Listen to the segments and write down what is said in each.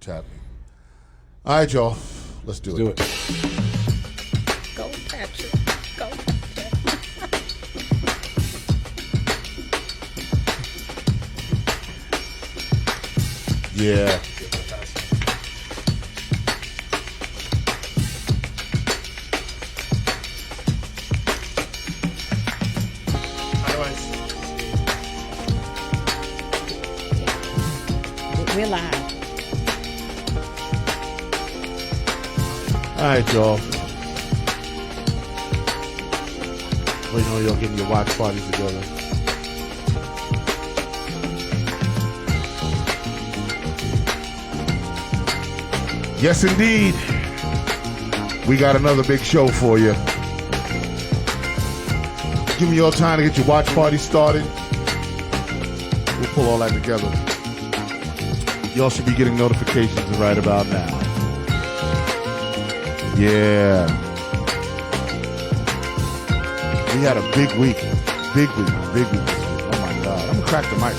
Tap me. All right, y'all. Let's do it. Go, Patrick. Go, Yeah. We're live. All right, y'all. Waiting on y'all getting your watch parties together. Yes, indeed. We got another big show for you. Give me your time to get your watch party started. We'll pull all that together. Y'all should be getting notifications right about now. Yeah. We had a big week. Big week this week. Oh my God. I'm gonna crack the mic.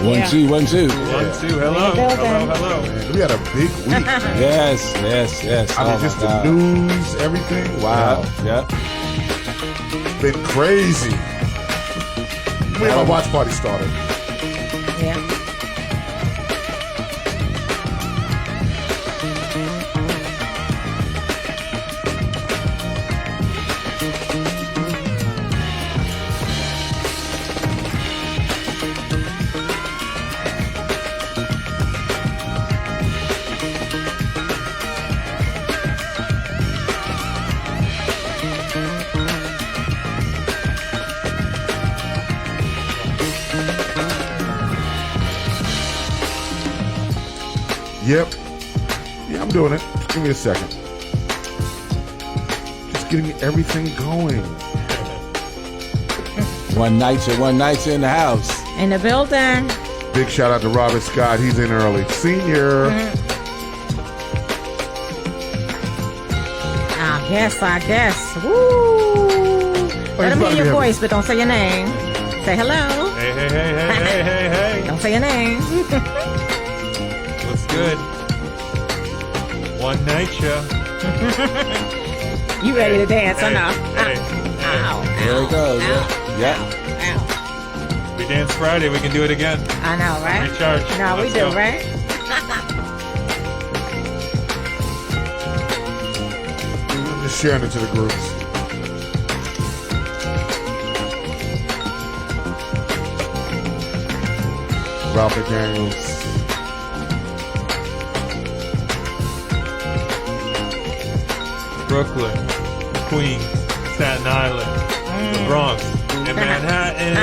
One, two. One, two. Hello. Man, we had a big week. Yes. I mean, just the news, everything. Wow. Yeah. Been crazy. We have a watch party started. Yeah. Yep. Yeah, I'm doing it. Just give me a second. Just getting everything going. Onenycha in the house. In the building. Big shout out to Robert Scott. He's in early. Senior. I guess. Woo! Let them hear your voice, but don't say your name. Say hello. Hey. Don't say your name. What's good? Onenycha. You ready to dance? I know. Ow. There it goes. Yeah. Ow. We dance Friday. We can do it again. I know, right? Recharge. No, we Let's do, go. right? I'm just sharing it to the groups. Ralph McDaniels. Brooklyn, Queens, Staten Island, the Bronx, and Manhattan.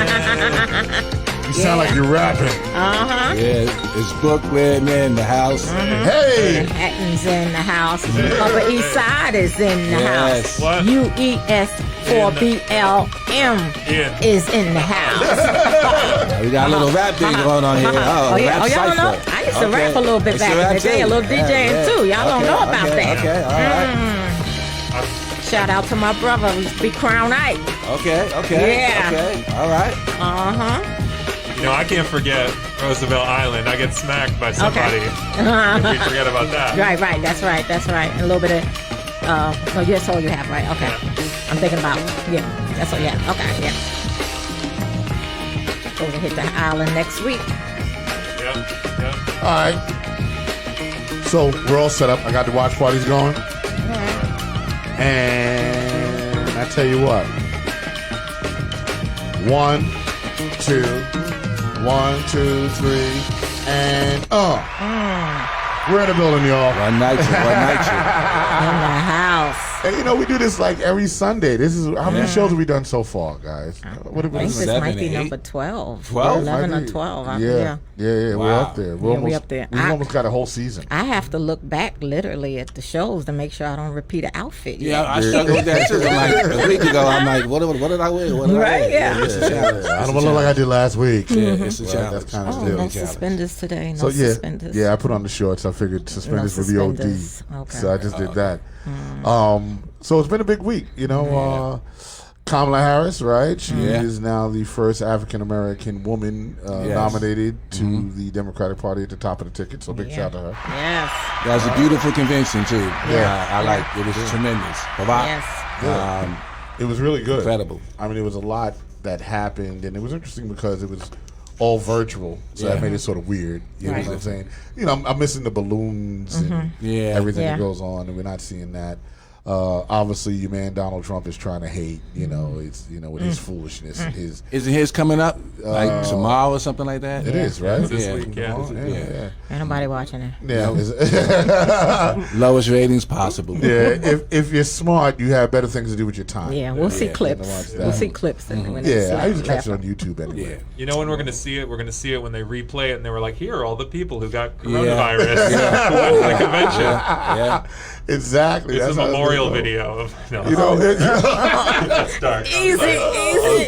You sound like you're rapping. Uh-huh. Yeah, it's Brooklyn in the house. Hey! Manhattan's in the house. Upper East Side is in the house. What? UES4BLM is in the house. We got a little rap thing going on here. Oh, yeah. Rap Oh, y'all don't know? cypher. I used to rap a little bit back in the day. A little DJing too. Y'all don't know about that. Okay, all right. Shout out to my brother. We speak Crown Ike. Okay. Yeah. Okay, all right. Uh-huh. You know, I can't forget Roosevelt Island. I get smacked by somebody. If we forget about that. Right. That's right. A little bit of, no, that's all you have, right? Okay. Yeah. I'm thinking about, that's all, okay, Supposed to hit the island next week. Yeah. All right. So we're all set up. I got the watch parties going. And I tell you what. 1, 2, 1, 2, 3, and we're in the building, y'all. Onenycha. In the house. And you know, we do this like every Sunday. This is how many shows have we done so far, guys? What have we I think done? this might be 7, 8? number 12. 12? 11 Might or be. 12. Yeah. We're Wow. up there. We up there. We almost got a whole season. I have to look back literally at the shows to make sure I don't repeat an outfit. Yeah, I struggled with that too. I'm like, a week ago, I'm like, what did I wear? What did I Right, wear? yeah. It's a challenge. I don't want to look like I did last week. Yeah, it's a Well, challenge. that's kind of Oh, still. no suspenders today. No So suspenders. yeah, I put on the shorts. I figured suspenders would be OD. suspenders. Okay. So I just did that. So it's been a big week, you know. Kamala Harris, right? She is now the first African American woman nominated to the Democratic Party at the top of the ticket. So big shout out to her. Yes. That was a beautiful convention too. Yeah. I liked it. It was tremendous. Yes. It was really good. Incredible. I mean, it was a lot that happened, and it was interesting because it was all virtual, so that made it sort of weird. You know what I'm saying? You know, I'm missing the balloons and everything that goes on, and we're not seeing that. Obviously, your man Donald Trump is trying to hate. You know, it's with his foolishness. Isn't his coming up like tomorrow or something like that? It is, right? This week, Yeah. Ain't nobody watching it. Yeah. Lowest ratings possible. Yeah. If you're smart, you have better things to do with your time. Yeah, we'll see clips. We'll see clips. When it's I used to catch it laughing. on YouTube anyway. Yeah. You know when we're going to see it? We're going to see it when they replay it, and they were like, "Here are all the people who got coronavirus who went to the convention." Yeah. Exactly. It's That's a how it's memorial gonna go. video of You know, that's dark. Easy.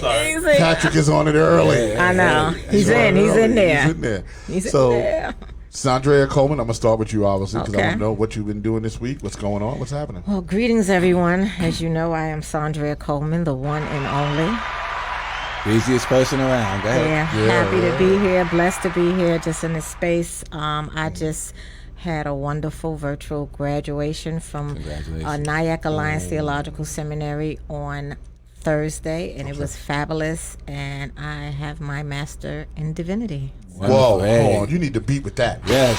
Patrick is on it early. I know. He's on in. it He's early. in there. He's in there. He's So, in there. Saundrea Coleman, I'm gonna start with you obviously because I Okay. want to know what you've been doing this week. What's going on? What's happening? Well, greetings, everyone. As you know, I am Saundrea Coleman, the one and only. Busiest person around. Go ahead. Yeah, happy to be here, blessed to be here, just in this space. I just had a wonderful virtual graduation from Onenycha Alliance Theological Seminary on Thursday, and it was fabulous. And I have my master in divinity. Whoa, Hey. hold on. You need to beat with that. Yes.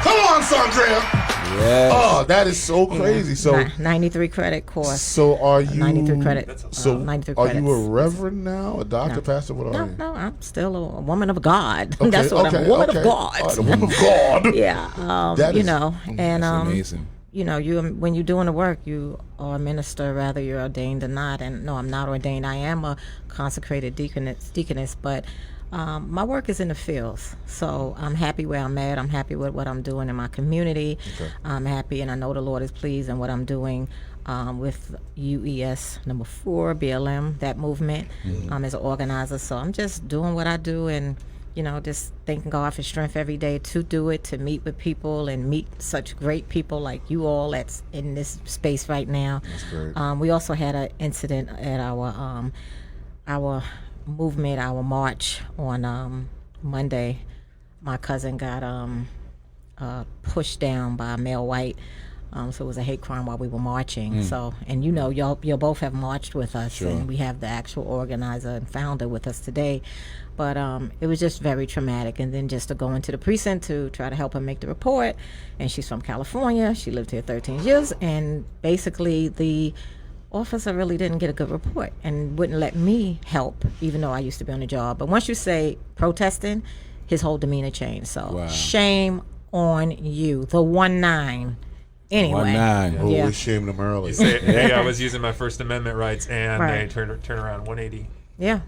Come on, Saundrea. Yes. Oh, that is so crazy. So, 93 credit course. so are you 93 credit. So, 93 are credits. you a reverend now, a doctor, pastor? What are you? No, I'm still a woman of God. Okay, That's what I'm, a woman of God. All right, a woman of God. Yeah, That you is- know, and Amazing. you know, when you're doing the work, you are a minister, rather you're ordained or not. And no, I'm not ordained. I am a consecrated deaconess, but my work is in the fields. So I'm happy where I'm at. I'm happy with what I'm doing in my community. I'm happy, and I know the Lord is pleased in what I'm doing with UES number 4, BLM, that movement, as an organizer. So I'm just doing what I do, and you know, just thanking God for strength every day to do it, to meet with people and meet such great people like you all that's in this space right now. That's great. We also had an incident at our movement, our march on Monday. My cousin got pushed down by a male white. So it was a hate crime while we were marching. So, and you know, y'all both have marched with us, and we have the actual organizer and founder with us today. But it was just very traumatic. And then just to go into the precinct to try to help her make the report. And she's from California. She lived here 13 years. And basically the officer really didn't get a good report and wouldn't let me help, even though I used to be on the job. But once you say protesting, his whole demeanor changed. So shame on you. The 1-9. Anyway. 1-9. Oh, we shamed them early. You say, hey, I was using my First Amendment rights, and they turn around 180. Yeah.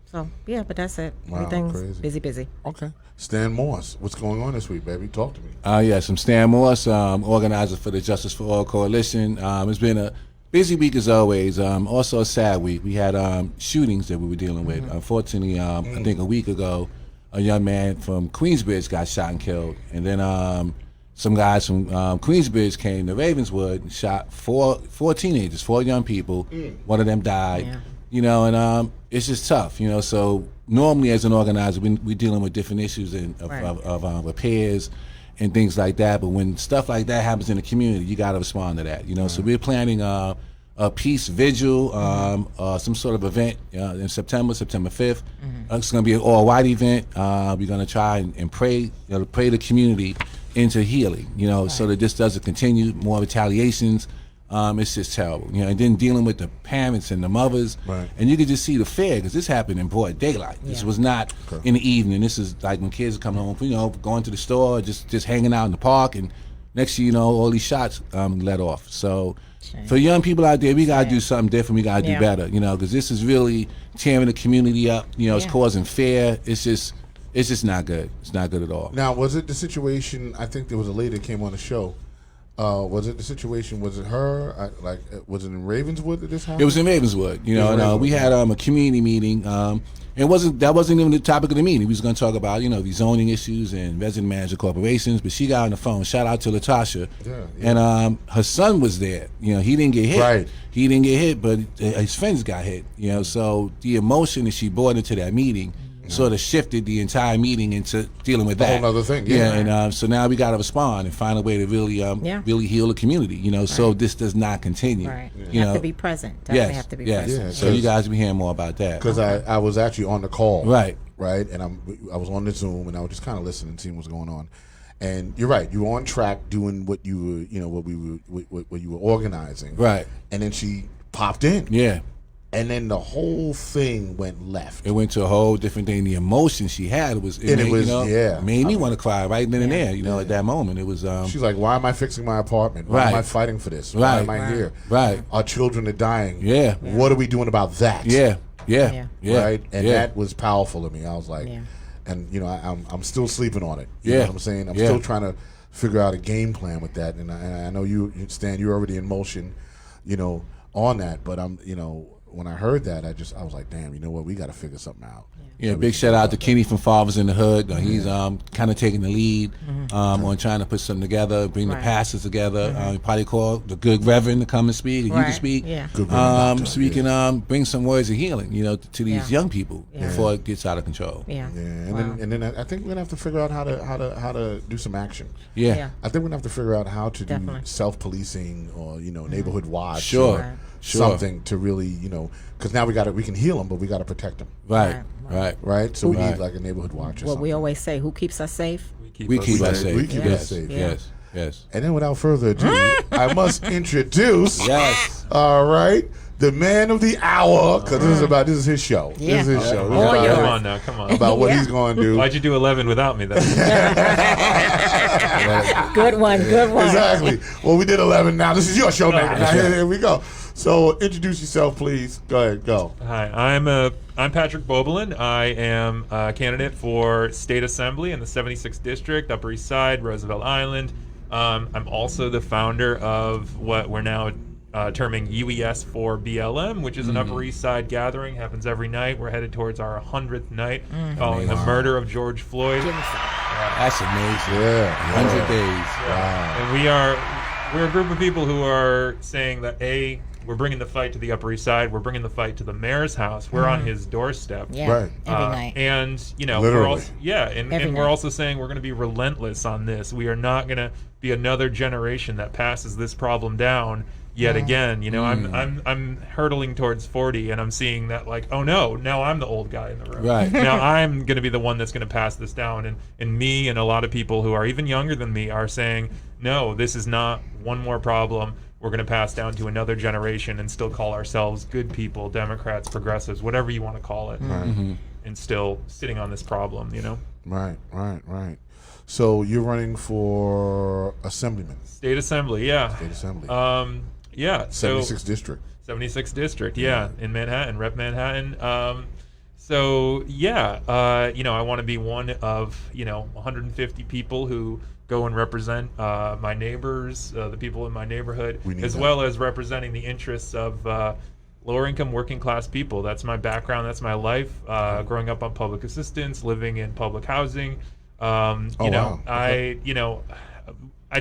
So, yeah, but that's it. Wow, Everything's crazy. busy. Okay. Stan Morse, what's going on this week, baby? Talk to me. Yes, I'm Stan Morse, organizer for the Justice for All Coalition. It's been a busy week as always. Also a sad week. We had shootings that we were dealing with. Unfortunately, I think a week ago, a young man from Queensbridge got shot and killed. And then some guys from Queensbridge came to Ravenswood and shot four teenagers, 4 young people. One of them died. Yeah. You know, and it's just tough, you know. So normally as an organizer, we're dealing with different issues of repairs and things like that. But when stuff like that happens in the community, you got to respond to that, you know. So we're planning a peace vigil, some sort of event in September 5th. It's going to be an all-white event. We're going to try and pray, pray the community into healing, you know, so that this doesn't continue, more retaliations. It's just terrible, you know. And then dealing with the parents and the mothers, and you could just see the fear because this happened in broad daylight. This was not in the evening. This is like when kids are coming home, you know, going to the store, just hanging out in the park, and next thing you know, all these shots let off. So for young people out there, we gotta do something different. We gotta do better, you know, because this is really tearing the community up. You know, it's causing fear. It's just not good. It's not good at all. Now, was it the situation? I think there was a lady that came on the show Was it the situation? Was it her? Was it in Ravenswood that this happened? It was in Ravenswood, you know, and we had a community meeting. That wasn't even the topic of the meeting. We was going to talk about, you know, the zoning issues and resident manager corporations. But she got on the phone. Shout out to Latasha. Yeah. And her son was there. You know, he didn't get hit. Right. He didn't get hit, but his friends got hit. You know, so the emotion that she brought into that meeting sort of shifted the entire meeting into dealing with that. A whole other thing. Yeah. And so now we got to respond and find a way to really, really heal the community. You know, so this does not continue. Right. You have know, to be present. Definitely have to be present. Yeah, so you guys will be hearing more about that. Because I was actually on the call. Right. And I was on the Zoom, and I was just kind of listening, seeing what's going on. And you're right. You were on track doing what you were, you know, what you were organizing. Right. And then she popped in. Yeah. And then the whole thing went left. It went to a whole different thing. The emotion she had made me want to cry right then and there. You know, at that moment, it was. She's like, "Why am I fixing my apartment? Why am I fighting for this? Why am I here? Right. Our children are dying. Yeah. What are we doing about that? Yeah. Right. And that was powerful to me. I was like, and you know, I'm still sleeping on it. You know what I'm saying? I'm still trying to figure out a game plan with that. And I know you, Stan, you're already in motion, you know, on that. But you know. When I heard that, I was like, damn, you know what? We got to figure something out. Yeah, big shout out to Kenny from Fathers in the Hood. He's kind of taking the lead on trying to put something together, bring the pastors together. Probably call the good reverend to come and speak, and you can speak. Yeah. So we can bring some words of healing, you know, to these young people before it gets out of control. Yeah. And then I think we're gonna have to figure out how to do some action. Yeah. I think we're gonna have to figure out how to do self-policing or neighborhood watch. Sure. Something to really, you know, because now we can heal them, but we got to protect them. Right. So we need like a neighborhood watch. Or What something. we always say: who keeps us safe? We keep us safe. We keep us safe. Yes. And then, without further ado, I must introduce. Yes. All right. The man of the hour, because this is his show. Yeah. This is his show. Come on now, come on. About what he's going to do. Why'd you do 11 without me then? Good one. Exactly. Well, we did 11 now. This is your show now. Okay. Here we go. So introduce yourself, please. Go ahead. Go. Hi, I'm Patrick Bobilin. I am a candidate for State Assembly in the 76th District, Upper East Side, Roosevelt Island. I'm also the founder of what we're now terming UES for BLM, which is an Upper East Side gathering. Happens every night. We're headed towards our 100th night following the murder of George Floyd. That's amazing. 100 days. Wow. And we're a group of people who are saying that we're bringing the fight to the Upper East Side. We're bringing the fight to the mayor's house. We're on his doorstep. Yeah. Right. Every night. And you know, Literally. we're also saying we're going to be relentless on this. We are not going to be another generation that passes this problem down yet again. You know, I'm hurtling towards 40, and I'm seeing that like, oh no, now I'm the old guy in the room. Right. Now I'm going to be the one that's going to pass this down, and me and a lot of people who are even younger than me are saying, no, this is not one more problem we're going to pass down to another generation and still call ourselves good people, Democrats, progressives, whatever you want to call it, and still sitting on this problem, you know? Right. So you're running for assemblyman. State Assembly, yeah. State Assembly. Yeah. 76th District. 76th District, yeah, in Manhattan, Rep Manhattan. You know, I want to be one of, 150 people who go and represent my neighbors, the people in my neighborhood, as well as representing the interests of lower income working class people. That's my background, that's my life, growing up on public assistance, living in public housing. I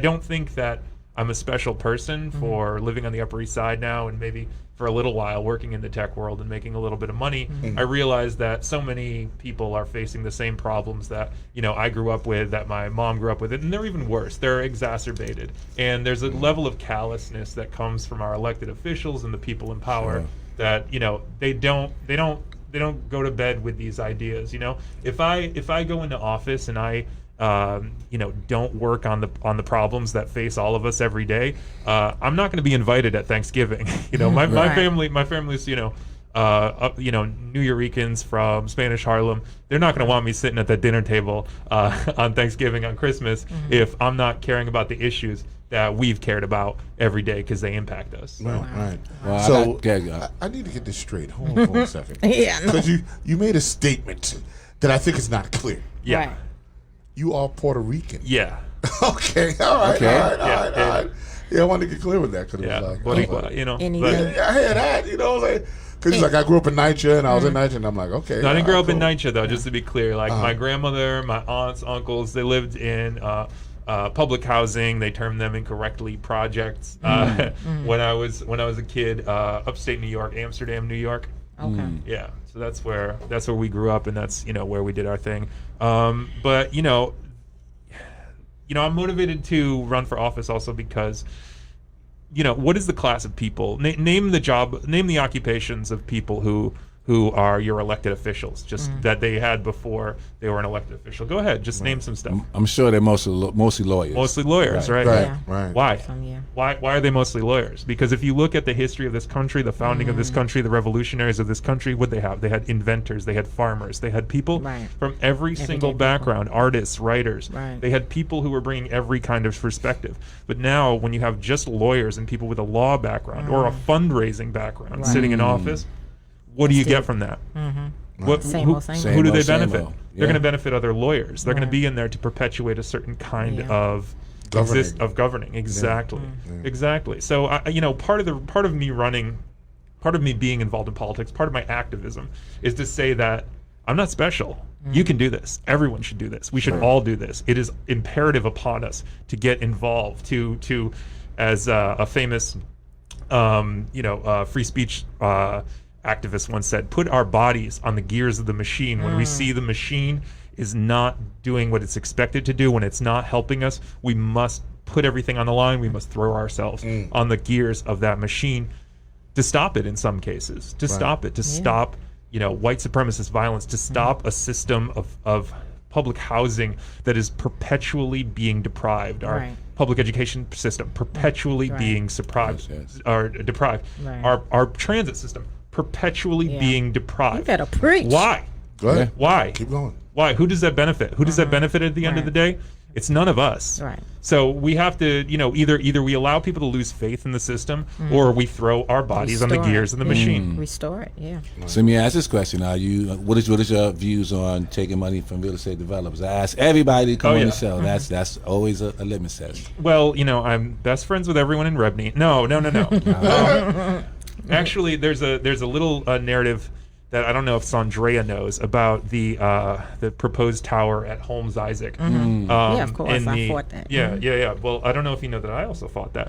don't think that I'm a special person for living on the Upper East Side now and maybe for a little while working in the tech world and making a little bit of money. I realize that so many people are facing the same problems that, I grew up with, that my mom grew up with, and they're even worse. They're exacerbated. And there's a level of callousness that comes from our elected officials and the people in power that, they don't go to bed with these ideas. If I go into office and I don't work on the problems that face all of us every day, I'm not going to be invited at Thanksgiving. My family's New Yorkers from Spanish Harlem. They're not going to want me sitting at the dinner table on Thanksgiving, on Christmas, if I'm not caring about the issues that we've cared about every day because they impact us. Right. Wow, So I need to get this straight. Hold on for a second. Because you made a statement that I think is not clear. Yeah. Right. You are Puerto Rican. Yeah. Okay, all right, Okay. all right. Yeah, I wanted to get clear with that because it was like, but Anything. I hear that, like, because he's like, I grew up in Onenycha and I was in Onenycha, and I'm like, okay. No, I didn't grow up in cool. Onenycha though. Just to be clear, like my grandmother, my aunts, uncles, they lived in public housing. They termed them incorrectly projects. When I was a kid, upstate New York, Amsterdam, New York. Okay. Yeah, so that's where we grew up, and that's where we did our thing. But I'm motivated to run for office also because, what is the class of people? Name the occupations of people who are your elected officials, just that they had before they were an elected official. Go ahead, just name some stuff. I'm sure they're mostly lawyers. Mostly lawyers, right? Yeah. Right. Why? Yeah. Why are they mostly lawyers? Because if you look at the history of this country, the founding of this country, the revolutionaries of this country, what they have? They had inventors, they had farmers, they had people from every single background, artists, writers. Right. They had people who were bringing every kind of perspective. But now, when you have just lawyers and people with a law background or a fundraising background sitting in office, what do you get from that? Same old. Who do they same benefit? old. They're going to benefit other lawyers. They're going to be in there to perpetuate a certain kind of governing. Exactly. Exactly. So part of me being involved in politics, part of my activism is to say that I'm not special. You can do this. Everyone should do this. We should all do this. It is imperative upon us to get involved, to as a famous free speech activist once said, put our bodies on the gears of the machine. When we see the machine is not doing what it's expected to do, when it's not helping us, we must put everything on the line. We must throw ourselves on the gears of that machine to stop it in some cases, to stop it, to stop white supremacist violence, to stop a system of public housing that is perpetually being deprived. Our public education system perpetually being deprived. Our transit system perpetually being deprived. You better preach. Why? Go ahead. Why? Keep going. Why? Who does that benefit? Who does that benefit at the end of the day? It's none of us. Right. So we have to, either we allow people to lose faith in the system, or we throw our bodies on the gears of the machine. Restore it. Yeah. So let me ask this question: what is your views on taking money from real estate developers? I ask everybody to come on the show. That's always a litmus test. Well, I'm best friends with everyone in Rebney. No. Actually, there's a little narrative that I don't know if Saundrea knows about the proposed tower at Holmes Isaac. Yeah, of course, I fought that. Yeah. Well, I don't know if you know that I also fought that.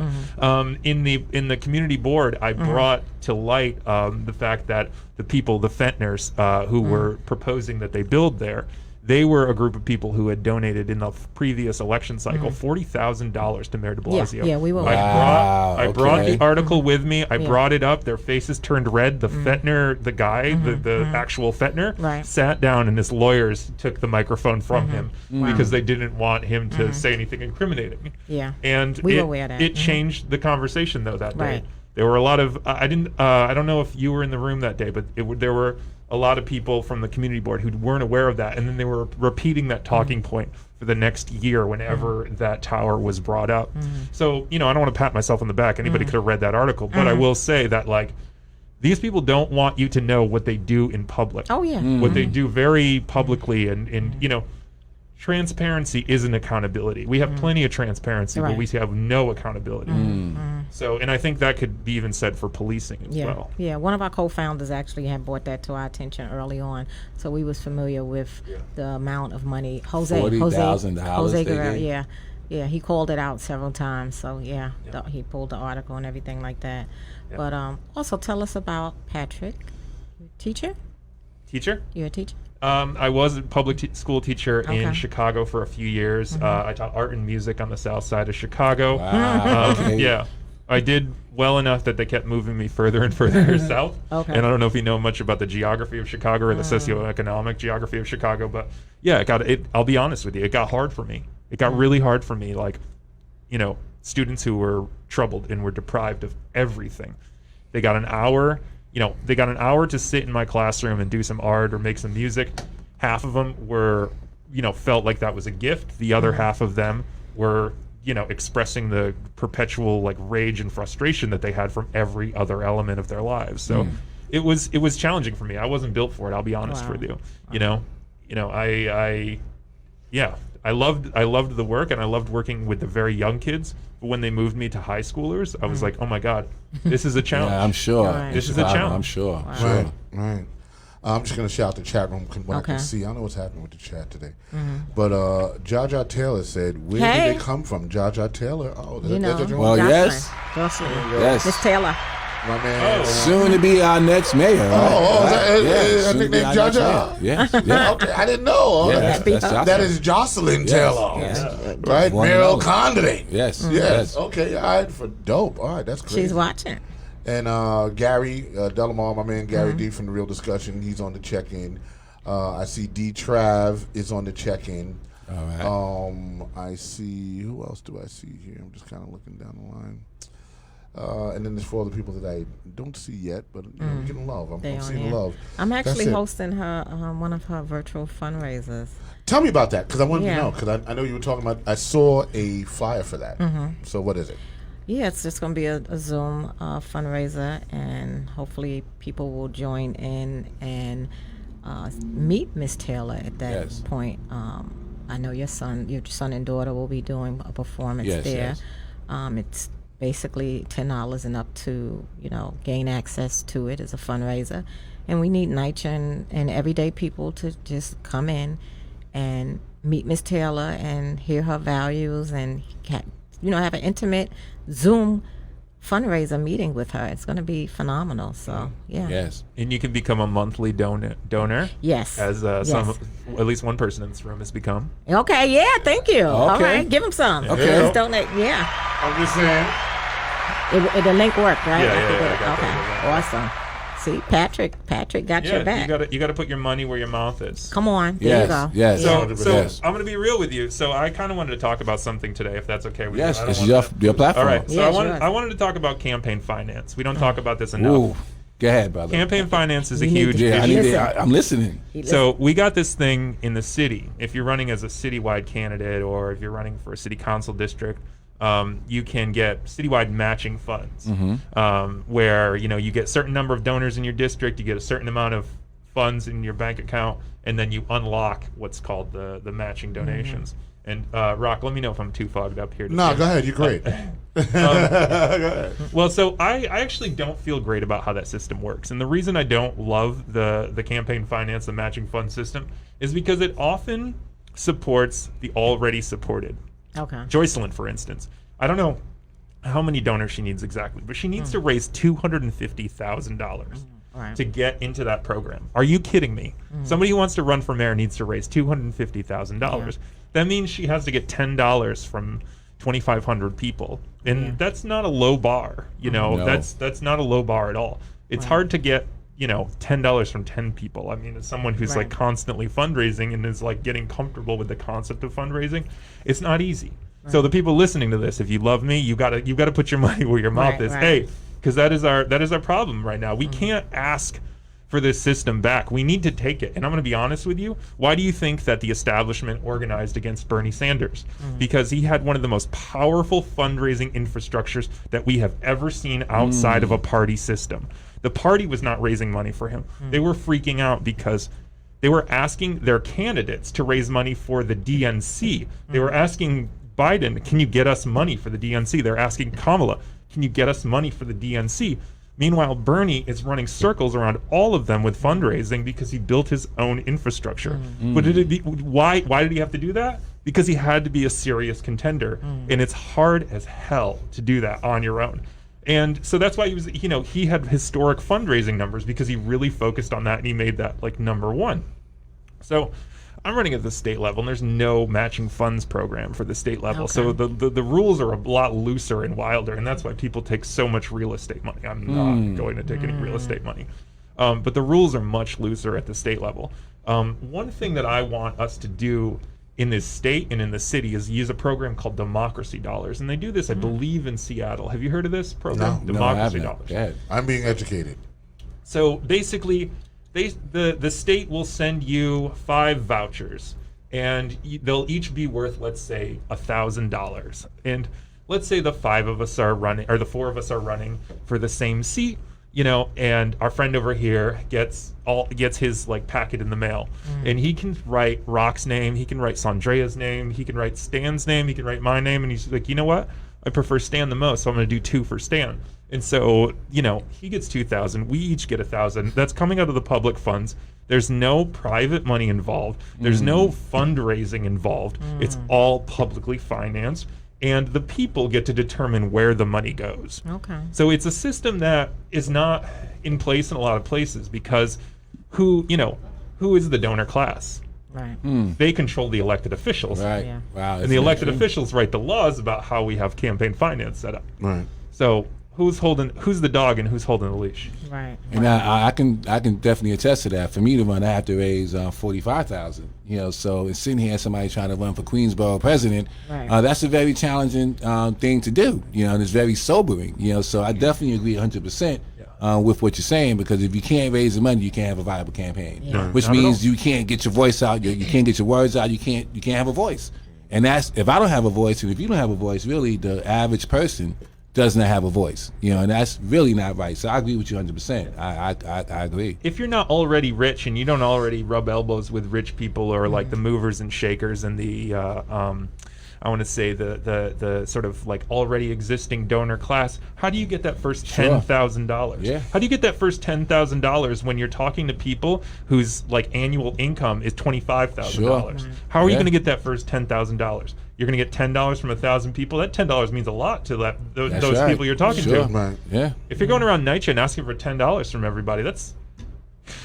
In the community board, I brought to light the fact that the people, the Fentners, who were proposing that they build there, they were a group of people who had donated in the previous election cycle $40,000 to Mayor de Blasio. Yeah, we were. I brought the article with me. I brought it up. Their faces turned red. The Fentner, the guy, the actual Fentner, sat down, and his lawyers took the microphone from him because they didn't want him to say anything incriminating. Yeah, and we were aware of that. It changed the conversation though that day. There were a lot of I don't know if you were in the room that day, but there were a lot of people from the community board who weren't aware of that, and then they were repeating that talking point for the next year whenever that tower was brought up. So, I don't want to pat myself on the back. Anybody could have read that article, but I will say that, these people don't want you to know what they do in public. Oh, yeah. What they do very publicly, and transparency isn't accountability. We have plenty of transparency, but we have no accountability. So, and I think that could be even said for policing as well. Yeah, one of our co-founders actually had brought that to our attention early on, so we was familiar with the amount of money. $40,000. Guerrero, yeah, he called it out several times. So he pulled the article and everything like that. Yeah. But also tell us about Patrick, teacher. You're a teacher. I was a public school teacher in Chicago for a few years. I taught art and music on the south side of Chicago. Wow. Yeah. I did well enough that they kept moving me further and further south. And I don't know if you know much about the geography of Chicago or the socioeconomic geography of Chicago, but yeah, I'll be honest with you, it got hard for me. It got really hard for me, students who were troubled and were deprived of everything. They got an hour to sit in my classroom and do some art or make some music. Half of them were, felt like that was a gift. The other half of them were, expressing the perpetual rage and frustration that they had from every other element of their lives. So it was challenging for me. I wasn't built for it. I'll be honest with you. I I loved the work, and I loved working with the very young kids. But when they moved me to high schoolers, I was like, oh my God, this is a challenge. Yeah, I'm sure. Right. This is a challenge. I'm sure. Wow. Sure. Right. I'm just going to shout the chat room when I can see. I don't know what's happening with the chat today. But Jaja Taylor said, where Hey. did they come from? Jaja Taylor? Oh, You know, that's your Well, own- yes. Jocelyn. Yes. Miss Taylor. My man. Soon to be our next mayor. Right? That soon to be nickname our next Jaja? mayor. Yes. Yeah. Okay, I didn't know. Yeah, That's- that's That that Jocelyn. is Jocelyn Taylor. Yes. Right? One Mayoral and candidate. Yes. Yes. Okay, all right, for dope. All right, that's crazy. She's watching. And Gary Delamar, my man Gary D from The Real Discussion, he's on the check-in. I see D Trav is on the check-in. All right. I see, who else do I see here? I'm just kind of looking down the line. And then there's 4 other people that I don't see yet, but we're getting love. I'm They on seeing there. love. I'm That's actually it. hosting her one of her virtual fundraisers. Tell me about that, because I wanted Yeah. to know, because I know you were talking about, I saw a flyer for that. So what is it? Yeah, it's just going to be a Zoom fundraiser, and hopefully people will join in and meet Miss Taylor at that Yes. point. I know your son and daughter will be doing a performance Yes, there. yes. It's basically $10 and up to gain access to it as a fundraiser, and we need Onenycha and everyday people to just come in and meet Miss Taylor and hear her values and have an intimate Zoom fundraiser meeting with her. It's going to be phenomenal. So yeah. Yes. And you can become a monthly donor, Yes. as Yes. at least one person in this room has become. Okay. Yeah. Thank you. All Okay. right. Give him some. Okay. Let's donate. Yeah. I'm just saying. The link worked, right? Yeah, I yeah, think yeah, it- I got okay. that. Awesome. See, Patrick got your back. you got to put your money where your mouth is. Come on. There Yes, you go. yes. So, Yeah. so Yes. I'm going to be real with you. So I kind of wanted to talk about something today, if that's okay with Yes. you. I This don't is wanna- your platform. All right. So Yeah, sure. I wanted to talk about campaign finance. We don't talk about this enough. Ooh. Go ahead, brother. Campaign finance is a You need huge to- Yeah, I issue. need Listen. to, I'm listening. So we got this thing in the city. If you're running as a citywide candidate, or if you're running for a city council district, you can get citywide matching funds, where you get a certain number of donors in your district, you get a certain amount of funds in your bank account, and then you unlock what's called the matching donations. And Rock, let me know if I'm too fogged up here. No, go ahead. You're great. Go ahead. Well, so I actually don't feel great about how that system works. And the reason I don't love the campaign finance, the matching fund system, is because it often supports the already supported. Okay. Joycelyn, for instance, I don't know how many donors she needs exactly, but she needs to raise $250,000 Right. to get into that program. Are you kidding me? Somebody who wants to run for mayor needs to raise $250,000. That means she has to get $10 from 2,500 people, and that's not a low bar. No. That's not a low bar at all. It's hard to get $10 from 10 people. I mean, as someone who's like Right. constantly fundraising and is like getting comfortable with the concept of fundraising, it's not easy. So the people listening to this, if you love me, you gotta put your money where your mouth Right, is. right. Hey, because that is our problem right now. We can't ask for this system back. We need to take it. And I'm going to be honest with you. Why do you think that the establishment organized against Bernie Sanders? Because he had one of the most powerful fundraising infrastructures that we have ever seen outside of a party system. The party was not raising money for him. They were freaking out because they were asking their candidates to raise money for the DNC. They were asking Biden, can you get us money for the DNC? They're asking Kamala, can you get us money for the DNC? Meanwhile, Bernie is running circles around all of them with fundraising because he built his own infrastructure. But why did he have to do that? Because he had to be a serious contender, and it's hard as hell to do that on your own. And so that's why he had historic fundraising numbers, because he really focused on that and he made that like number one. So I'm running at the state level, and there's no matching funds program for the state level. Okay. So the rules are a lot looser and wilder, and that's why people take so much real estate money. I'm not going to take any real estate money. But the rules are much looser at the state level. One thing that I want us to do in this state and in the city is use a program called Democracy Dollars. And they do this, I believe, in Seattle. Have you heard of this program? No. Democracy I Dollars. haven't. Go ahead. I'm being educated. So basically, the state will send you 5 vouchers, and they'll each be worth, let's say, $1,000. And let's say the 5 of us are running, or the 4 of us are running for the same seat. you know, and our friend over here gets his like packet in the mail, and he can write Rock's name, he can write Saundrea's name, he can write Stan's name, he can write my name, and he's like, you know what? I prefer Stan the most, so I'm going to do 2 for Stan. And so, you know, he gets 2,000. We each get 1,000. That's coming out of the public funds. There's no private money involved. There's no fundraising involved. It's all publicly financed, and the people get to determine where the money goes. Okay. So it's a system that is not in place in a lot of places because who is the donor class? Right. They control the elected officials. Right. Yeah. Wow. And the elected officials write the laws about how we have campaign finance set up. Right. So who's the dog and who's holding the leash? Right. And I can definitely attest to that. For me to run, I have to raise $45,000. You know, so it's sitting here, somebody trying to run for Queensborough president. Right. That's a very challenging thing to do. You know, and it's very sobering. You know, so I definitely agree 100%. With what you're saying, because if you can't raise the money, you can't have a viable campaign. Yeah. Which means you can't get your voice out, you can't get your words out, you can't have a voice. And that's, if I don't have a voice, and if you don't have a voice, really the average person does not have a voice. You know, and that's really not right. So I agree with you 100%. I agree. If you're not already rich and you don't already rub elbows with rich people or like the movers and shakers and the I want to say the sort of like already existing donor class, how do you get that first $10,000? Yeah. How do you get that first $10,000 when you're talking to people whose like annual income is $25,000? Sure. How are you Yeah. going to get that first $10,000? You're going to get $10 from 1,000 people. That $10 means a lot to those right. people you're talking Sure. to. Right. Yeah. If you're going around Onenycha and asking for $10 from everybody, that's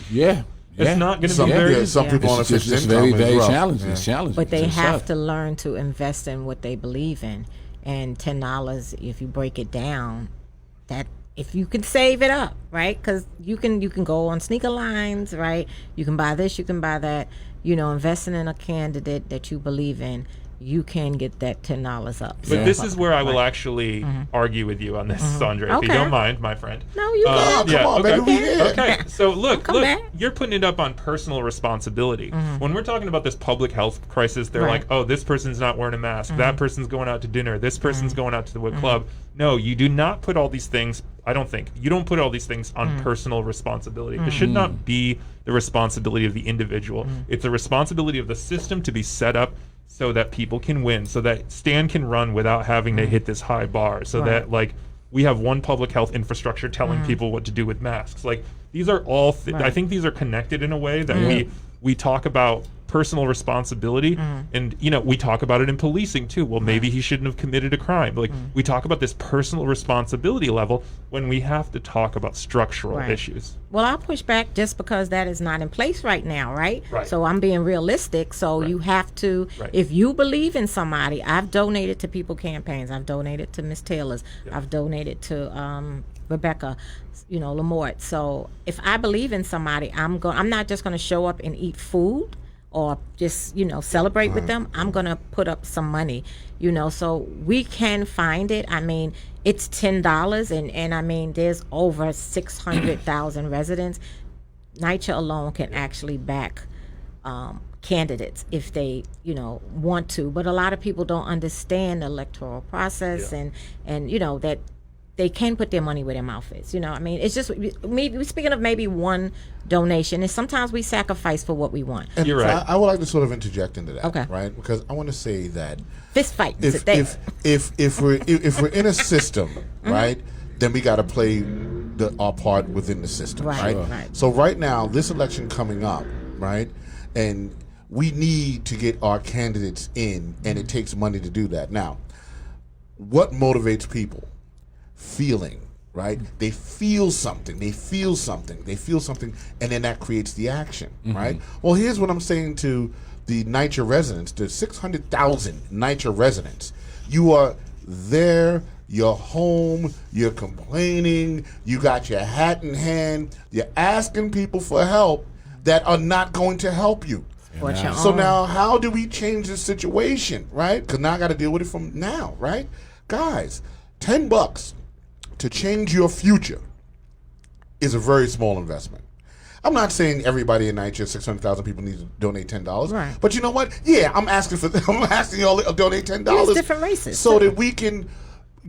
Yeah. it's not going to Some, be very yeah, some people on a It's fixed just income very as well. challenging. Yeah. It's challenging. But they It's have tough. to learn to invest in what they believe in. And $10, if you break it down, that if you can save it up, right? Because you can go on sneaker lines, right? You can buy this, you can buy that. You know, investing in a candidate that you believe in, you can get that $10 up. But Yeah. this is where I will actually argue with you on this, Saundrea, if you Okay. don't mind, my friend. No, you Oh, can. come on, okay. baby. We here. Okay, so look, Come back. you're putting it up on personal responsibility. When we're talking about this public health crisis, they're Right. like, oh, this person's not wearing a mask, that person's going out to dinner, this person's going out to the club. No, you do not put all these things, I don't think, you don't put all these things on personal responsibility. It should not be the responsibility of the individual. It's the responsibility of the system to be set up so that people can win, so that Stan can run without having to hit this high bar, so that like we have one public health infrastructure telling people what to do with masks. Like these are all, I think these are connected in a way that we talk about personal responsibility, and you know we talk about it in policing too. Well, maybe he shouldn't have committed a crime. Like we talk about this personal responsibility level when we have to talk about structural issues. Well, I'll push back just because that is not in place right now, right? Right. So I'm being realistic. So you have to, if you believe in somebody, I've donated to people campaigns. I've donated to Miss Taylor's. I've donated to Rebecca, Lamort. So if I believe in somebody, I'm not just going to show up and eat food or just, celebrate with them. I'm going to put up some money, so we can find it. I mean, it's $10 and I mean, there's over 600,000 residents. Onenycha alone can actually back candidates if they, want to. But a lot of people don't understand the electoral process and that they can put their money where their mouth is. I mean, it's just we're speaking of maybe one donation, and sometimes we sacrifice for what we want. And You're right. I would like to sort of interject into that, Okay. right? Because I want to say that Fist fight. if we're in a system, right, then we got to play our part within the system, Right, right? right. So right now, this election coming up, right, and we need to get our candidates in, and it takes money to do that. Now, what motivates people? Feeling, right? They feel something, and then that creates the action, right? Well, here's what I'm saying to the Onenycha residents, the 600,000 Onenycha residents. You are there, you're home, you're complaining, you got your hat in hand, you're asking people for help that are not going to help you. So now how do we change this situation, right? Because now I got to deal with it from now, right? Guys, $10 to change your future is a very small investment. I'm not saying everybody in Onenycha, 600,000 people need to donate $10. Right. But you know what? Yeah, I'm asking y'all to donate $10. There's different races, So too. that we can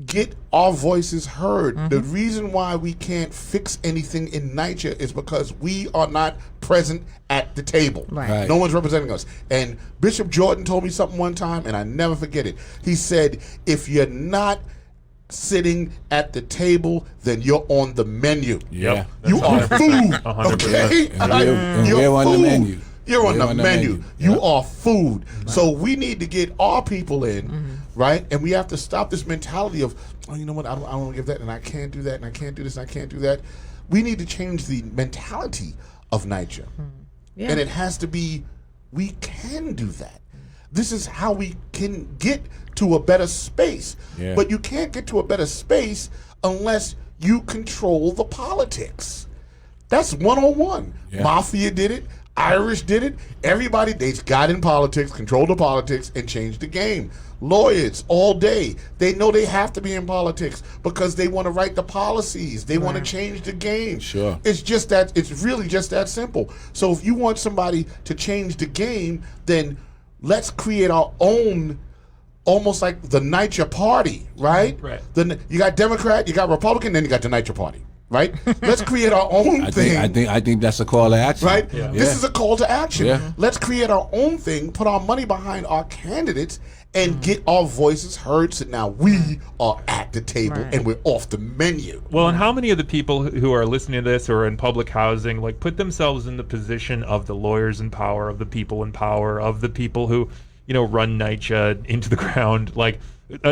get our voices heard. The reason why we can't fix anything in Onenycha is because we are not present at the table. Right. No one's representing us. And Bishop Jordan told me something one time, and I never forget it. He said, if you're not sitting at the table, then you're on the menu. Yeah. You are 100%. food. 100%. Okay? And You're we're on the food. menu. You're on the menu. You Yeah. are food. So we need to get our people in, right? And we have to stop this mentality of, oh, you know what? I don't want to give that, and I can't do that, and I can't do this, and I can't do that. We need to change the mentality of Onenycha. Yeah. And it has to be, we can do that. This is how we can get to a better space. Yeah. But you can't get to a better space unless you control the politics. That's 101. Yeah. Mafia did it. Irish did it. Everybody, they got in politics, controlled the politics, and changed the game. Lawyers all day, they know they have to be in politics because they want to write the policies. They want to change the game. Sure. It's just that, it's really just that simple. So if you want somebody to change the game, then let's create our own, almost like the Onenycha party, right? Right. You got Democrat, you got Republican, then you got the Onenycha party, right? Let's create our own thing. I think that's a call to action. Right? Yeah. This is a call to action. Yeah. Let's create our own thing, put our money behind our candidates, and get our voices heard so now we are at the table and we're off the menu. Well, and how many of the people who are listening to this or in public housing like put themselves in the position of the lawyers in power, of the people in power, of the people who, you know, run Onenycha into the ground, like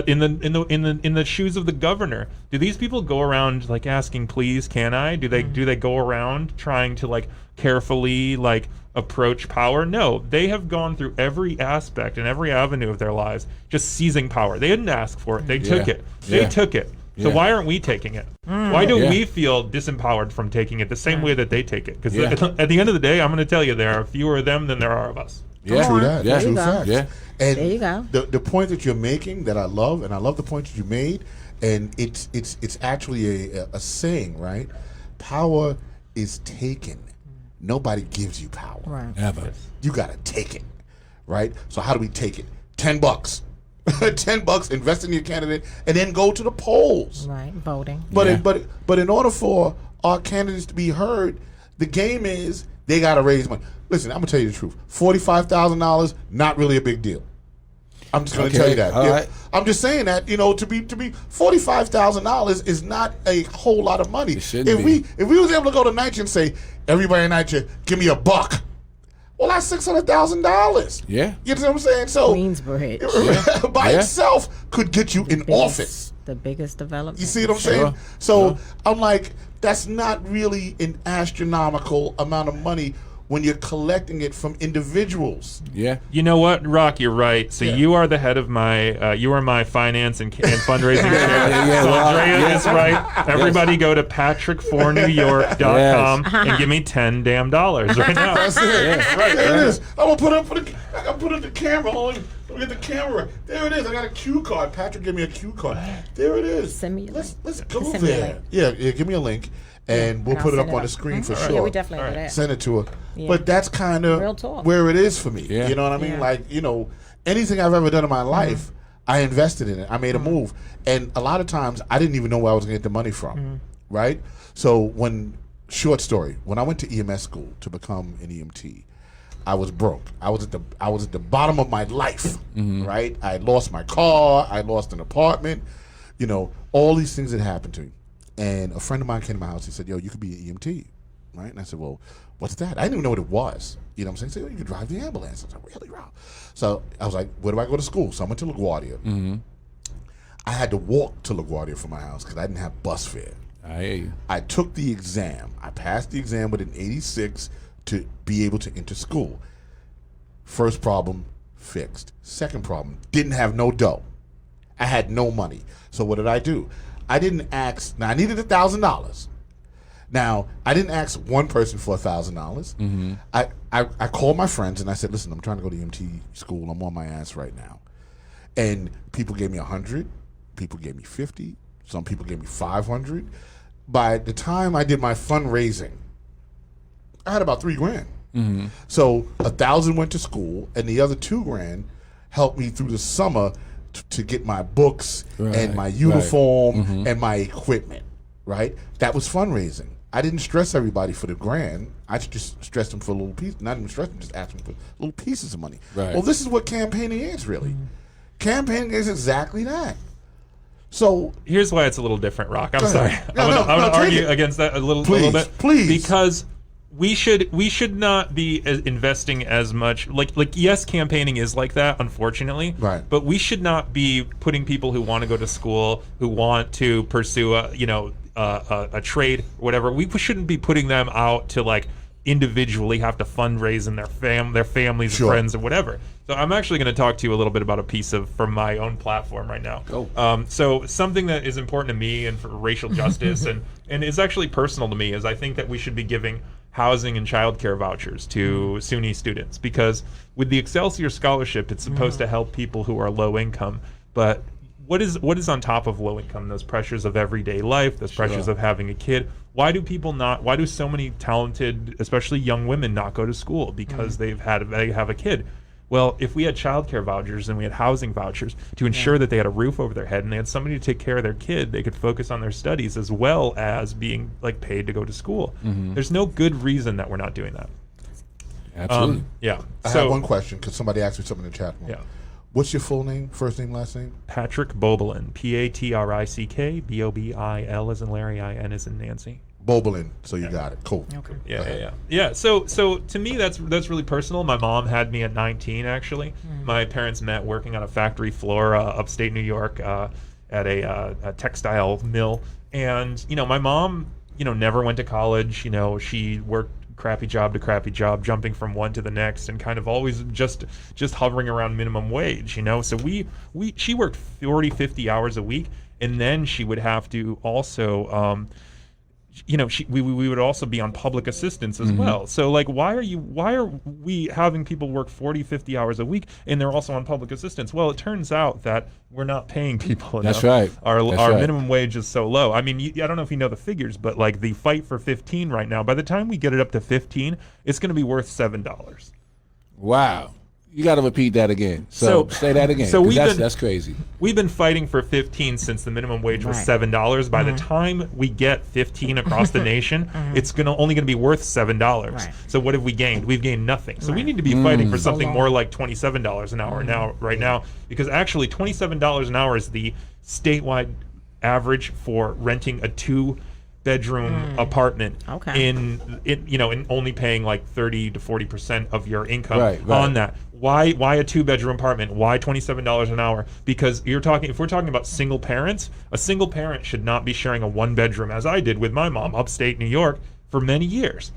in the shoes of the governor? Do these people go around like asking, "Please, can I?" Do they go around trying to like carefully like approach power? No, they have gone through every aspect and every avenue of their lives, just seizing power. They didn't ask for it; they took it. They took it. So Yeah. why aren't we taking it? Why do Yeah. we feel disempowered from taking it the same way that they take it? Because Yeah. at the end of the day, I'm going to tell you, there are fewer of them than there are of us. Yeah. True that. Yeah. True you go. facts. Yeah. And There you go. The point that you're making that I love, and I love the point that you made, and it's actually a saying, right? Power is taken. Nobody gives you power. Right. Ever. You gotta take it, right? So how do we take it? $10. $10, invest in your candidate, and then go to the polls. Right. Voting. But Yeah. but in order for our candidates to be heard, the game is they gotta raise money. Listen, I'm gonna tell you the truth. $45,000, not really a big deal. I'm just gonna Okay, tell you that. all Yeah. right. I'm just saying that, you know, to be $45,000 is not a whole lot of money. It shouldn't if be. we was able to go to Onenycha and say, everybody in Onenycha, give me $1. Well, that's $600,000. Yeah. You know what I'm saying? So Queensbridge. by Yeah. itself could get you in office. The biggest development. You see what I'm Sure. saying? So Sure. I'm like, that's not really an astronomical amount of money when you're collecting it from individuals. Yeah. You know what, Rock? You're right. So Yeah. you are the head of my, you are my finance and fundraising chair. yeah, So well, Andrea yeah. is right. Everybody go to patrickfornewyork.com and give me $10 damn right now. That's it. Right, there it is. I'm gonna put it the camera on. Let me get the camera. There it is. I got a cue card. Patrick gave me a cue card. There it is. Send me a let's link. go Send me a there. link. Yeah, give me a link, and we'll And put I'll it up send on the screen for Mhm. sure. Yeah, we definitely do that. Send it to her. Yeah. But that's kind Real of talk. where it is for me. Yeah. You know what I mean? Yeah. Like, you know, anything I've ever done in my life, I invested in it. I made a move. And a lot of times I didn't even know where I was going to get the money from. Right? So short story, when I went to EMS school to become an EMT, I was broke. I was at the bottom of my life, right? I lost my car. I lost an apartment. You know, all these things that happened to me. And a friend of mine came to my house. He said, "Yo, you could be an EMT, right?" And I said, "Well, what's that?" I didn't even know what it was. You know what I'm saying? He said, "Oh, you could drive the ambulance." I was like, "Really, Rob?" So I was like, "Where do I go to school?" So I went to LaGuardia. I had to walk to LaGuardia from my house because I didn't have bus fare. I hear you. I took the exam. I passed the exam with an 86 to be able to enter school. First problem, fixed. Second problem, didn't have no dough. I had no money. So what did I do? I didn't ask. Now, I needed $1,000. Now, I didn't ask one person for $1,000. I called my friends and I said, "Listen, I'm trying to go to EMT school. I'm on my ass right now." And people gave me 100. People gave me 50. Some people gave me 500. By the time I did my fundraising, I had about $3,000. So 1,000 went to school, and the other $2,000 helped me through the summer to get my books Right, and my uniform right. and my equipment, right? That was fundraising. I didn't stress everybody for the grand. I just stressed them for a little piece. Not even stress them, just ask them for little pieces of money. Right. Well, this is what campaigning is, really. Campaigning is exactly that. So here's why it's a little different, Rock. I'm Go sorry. ahead. I'm No, gonna take argue it. against that a little Please, bit. please. Because we should not be investing as much. Like yes, campaigning is like that, unfortunately. Right. But we should not be putting people who want to go to school, who want to pursue a trade, or whatever. We shouldn't be putting them out to like individually have to fundraise in their families Sure. and friends or whatever. So I'm actually going to talk to you a little bit about a piece from my own platform right now. Go. So something that is important to me and for racial justice and is actually personal to me is I think that we should be giving housing and childcare vouchers to SUNY students, because with the Excelsior Scholarship, it's supposed to help people who are low income. But what is on top of low income? Those pressures of everyday life, those pressures of having a kid. Why do so many talented, especially young women, not go to school? Because they have a kid. Well, if we had childcare vouchers and we had housing vouchers to ensure that they had a roof over their head and they had somebody to take care of their kid, they could focus on their studies as well as being like paid to go to school. There's no good reason that we're not doing that. Absolutely. Yeah. I have one question because somebody asked me something in the chat room. Yeah. What's your full name? First name, last name? Patrick Bobilin, Patrick, Bobil as in Larry, IN as in Nancy. Bobilin. So you got it. Cool. Okay. Yeah. So to me, that's really personal. My mom had me at 19. Actually, my parents met working on a factory floor upstate New York at a textile mill, and my mom never went to college. She worked crappy job to crappy job, jumping from one to the next, and kind of always just hovering around minimum wage. So she worked 40-50 hours a week, and then she would have to also we would also be on public assistance as well. So like, why are we having people work 40-50 hours a week and they're also on public assistance? Well, it turns out that we're not paying people enough. That's right. Our Right. minimum wage is so low. I mean, I don't know if you know the figures, but like the fight for 15 right now, by the time we get it up to 15, it's going to be worth $7. Wow. You got to repeat that again. So say that again. So 'cause that's crazy. We've been fighting for 15 since the minimum wage was Right. $7. By the time we get 15 across the nation, it's only going to be worth $7. Right. So what have we gained? We've gained nothing. So we Right. need to be fighting for something long. more like $27 an hour right now, because actually $27 an hour is the statewide average for renting a 2-bedroom apartment Okay. in only paying like 30 to 40% of your income Right. on that. Why a 2-bedroom apartment? Why $27 an hour? Because if we're talking about single parents, a single parent should not be sharing a 1-bedroom, as I did with my mom upstate New York for many years.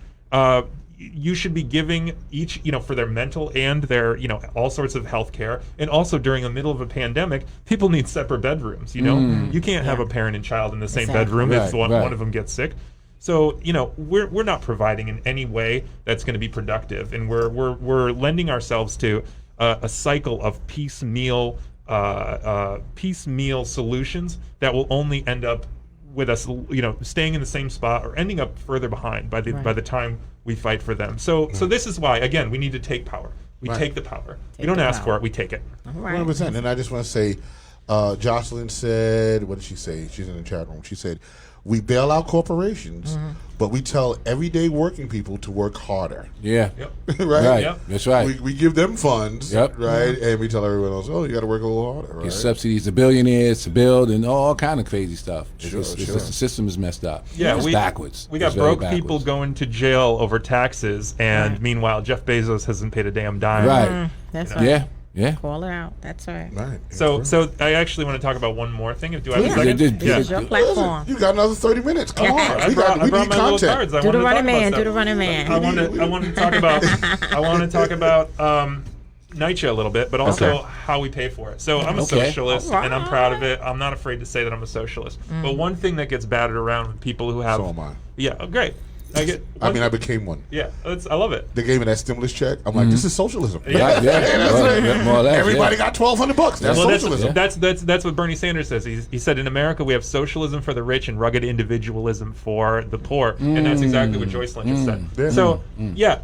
You should be giving each, for their mental and their, all sorts of health care. And also during the middle of a pandemic, people need separate bedrooms, You can't have a parent and child in the same Exactly. bedroom if Right. one of them gets sick. So, we're not providing in any way that's going to be productive, and we're lending ourselves to a cycle of piecemeal solutions that will only end up with us, staying in the same spot or ending up further behind by the time we fight for them. So this is why, again, we need to take power. We Right. take the power. We Take don't the ask power. for it. We take it. All right. 100%. And I just want to say, Jocelyn said, what did she say? She's in the chat room. She said, we bail out corporations, but we tell everyday working people to work harder. Yeah. Yep. Right? Right. Yep. That's right. We give them funds, Yep. right? And we tell everyone else, oh, you got to work a little harder, right? Get subsidies to billionaires to build and all kind of crazy stuff. Sure, It's sure. just the system is messed up. Yeah, it's backwards. We got It's very broke people backwards. going to jail over taxes, and meanwhile, Jeff Bezos hasn't paid a damn dime. Right. That's right. Yeah. Yeah. Call it out. That's right. Right. So I actually want to talk about one more thing. Do I have Yeah. a second? Yeah, This is your platform. You got another 30 minutes. Come on. I We brought need my little content. cards. I Do wanted the to talk running man. about Do the stuff. running man. I wanted to talk about Onenycha a little bit, but also Okay. how we pay for it. So I'm a Okay. socialist, and I'm proud of it. I'm not afraid to say that I'm a socialist. But one thing that gets battered around with people who have So am I. yeah, oh, great. I became one. yeah, I love it. They gave me that stimulus check. I'm like, this is socialism. Right, yeah. More or less, Everybody yeah. got $1,200. That's Well, socialism. that's what Bernie Sanders says. He said in America we have socialism for the rich and rugged individualism for the poor, and that's exactly what Joycelyn just said. Yeah.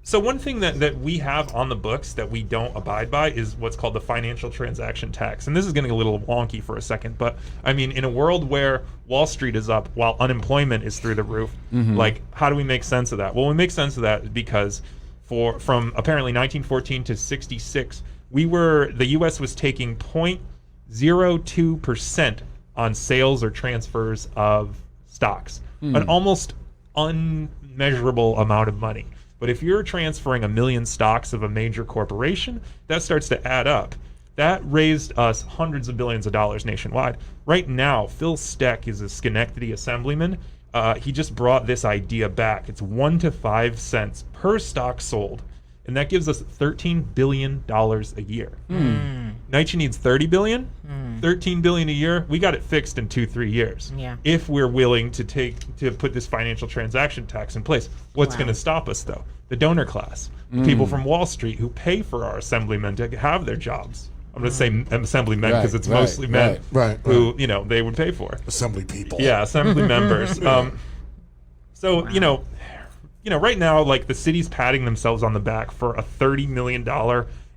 So So one thing that we have on the books that we don't abide by is what's called the financial transaction tax. And this is getting a little wonky for a second, but I mean, in a world where Wall Street is up while unemployment is through the roof, like, how do we make sense of that? Well, we make sense of that because from apparently 1914 to 66, the U.S. was taking 0.02% on sales or transfers of stocks, an almost unmeasurable amount of money. But if you're transferring 1 million stocks of a major corporation, that starts to add up. That raised us hundreds of billions of dollars nationwide. Right now, Phil Steck is a Schenectady assemblyman. He just brought this idea back. It's 1 to 5 cents per stock sold. And that gives us $13 billion a year. Onenycha needs $30 billion, $13 billion a year. We got it fixed in 2-3 years. Yeah. If we're willing to put this financial transaction tax in place. What's going to stop us, though? The donor class, people from Wall Street who pay for our assemblymen to have their jobs. I'm going to say assemblymen because it's mostly men who they would pay for. Assembly people. Yeah, assembly members. Right now, like, the city's patting themselves on the back for a $30 million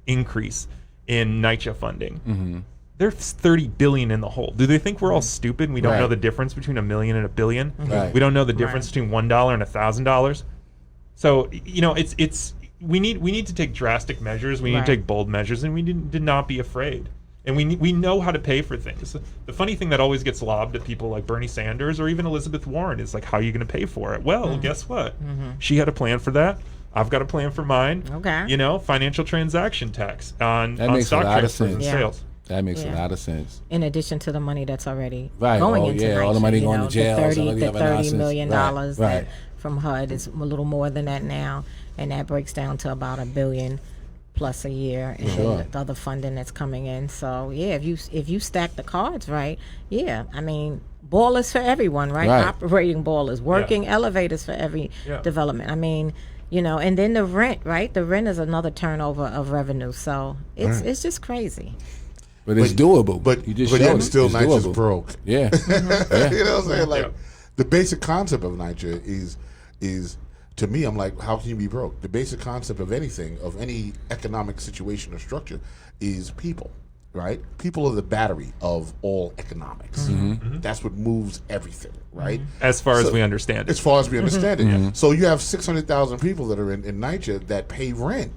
increase in Onenycha funding. There's $30 billion in the hole. Do they think we're all stupid and we don't know the difference between $1 million and $1 billion? We don't know the difference between $1 and $1,000. So we need to take drastic measures. We need to take bold measures, and we did not be afraid. And we know how to pay for things. The funny thing that always gets lobbed at people like Bernie Sanders or even Elizabeth Warren is like, how are you going to pay for it? Well, guess what? She had a plan for that. I've got a plan for mine. Okay. Financial transaction tax on stock transfers and sales. That makes a lot of sense. In addition to the money that's already going into Onenycha, all the money going to jail. The $30 million that from HUD is a little more than that now, and that breaks down to about $1 billion plus a year, and then the other funding that's coming in. So if you stack the cards right, I mean, ballers for everyone, right? Operating ballers, working elevators for every development. I mean, and then the rent, right? The rent is another turnover of revenue. So it's just crazy. But it's doable. But you just yet still Onenycha's broke. Yeah. You know what I'm saying? Like, the basic concept of Onenycha is to me, I'm like, how can you be broke? The basic concept of anything, of any economic situation or structure, is people, right? People are the battery of all economics. That's what moves everything, right? As far as we understand it. As far as we understand it. So you have 600,000 people that are in Onenycha that pay rent.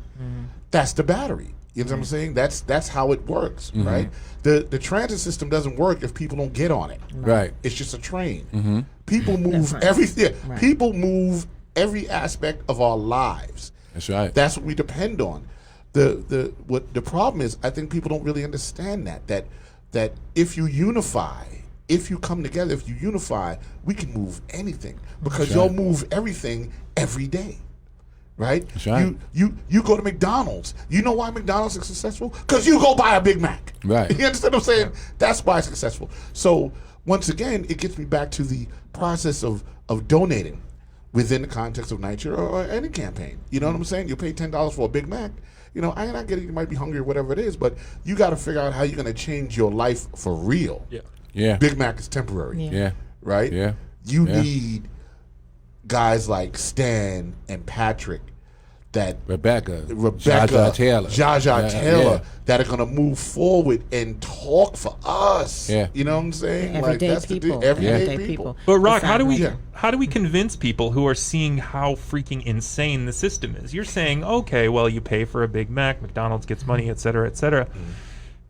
That's the battery. You know what I'm saying? That's how it works, right? The transit system doesn't work if people don't get on it. Right. It's just a train. People move everything. People move every aspect of our lives. That's right. That's what we depend on. The problem is, I think people don't really understand that if you unify, if you come together, if you unify, we can move anything, because y'all move everything every day. Right? That's right. You go to McDonald's. You know why McDonald's is successful? Because you go buy a Big Mac. Right. You understand what I'm saying? That's why it's successful. So once again, it gets me back to the process of donating within the context of Onenycha or any campaign. You know what I'm saying? You pay $10 for a Big Mac. I get it. You might be hungry or whatever it is, but you got to figure out how you're going to change your life for real. Yeah. Big Mac is temporary. Yeah. Right? Yeah. You need guys like Stan and Patrick, Rebecca Jaja Taylor, that are going to move forward and talk for us. Yeah. You know what I'm saying? Everyday people. Everyday people. But Rock, how do we convince people who are seeing how freaking insane the system is? You're saying, okay, well, you pay for a Big Mac, McDonald's gets money, et cetera, et cetera.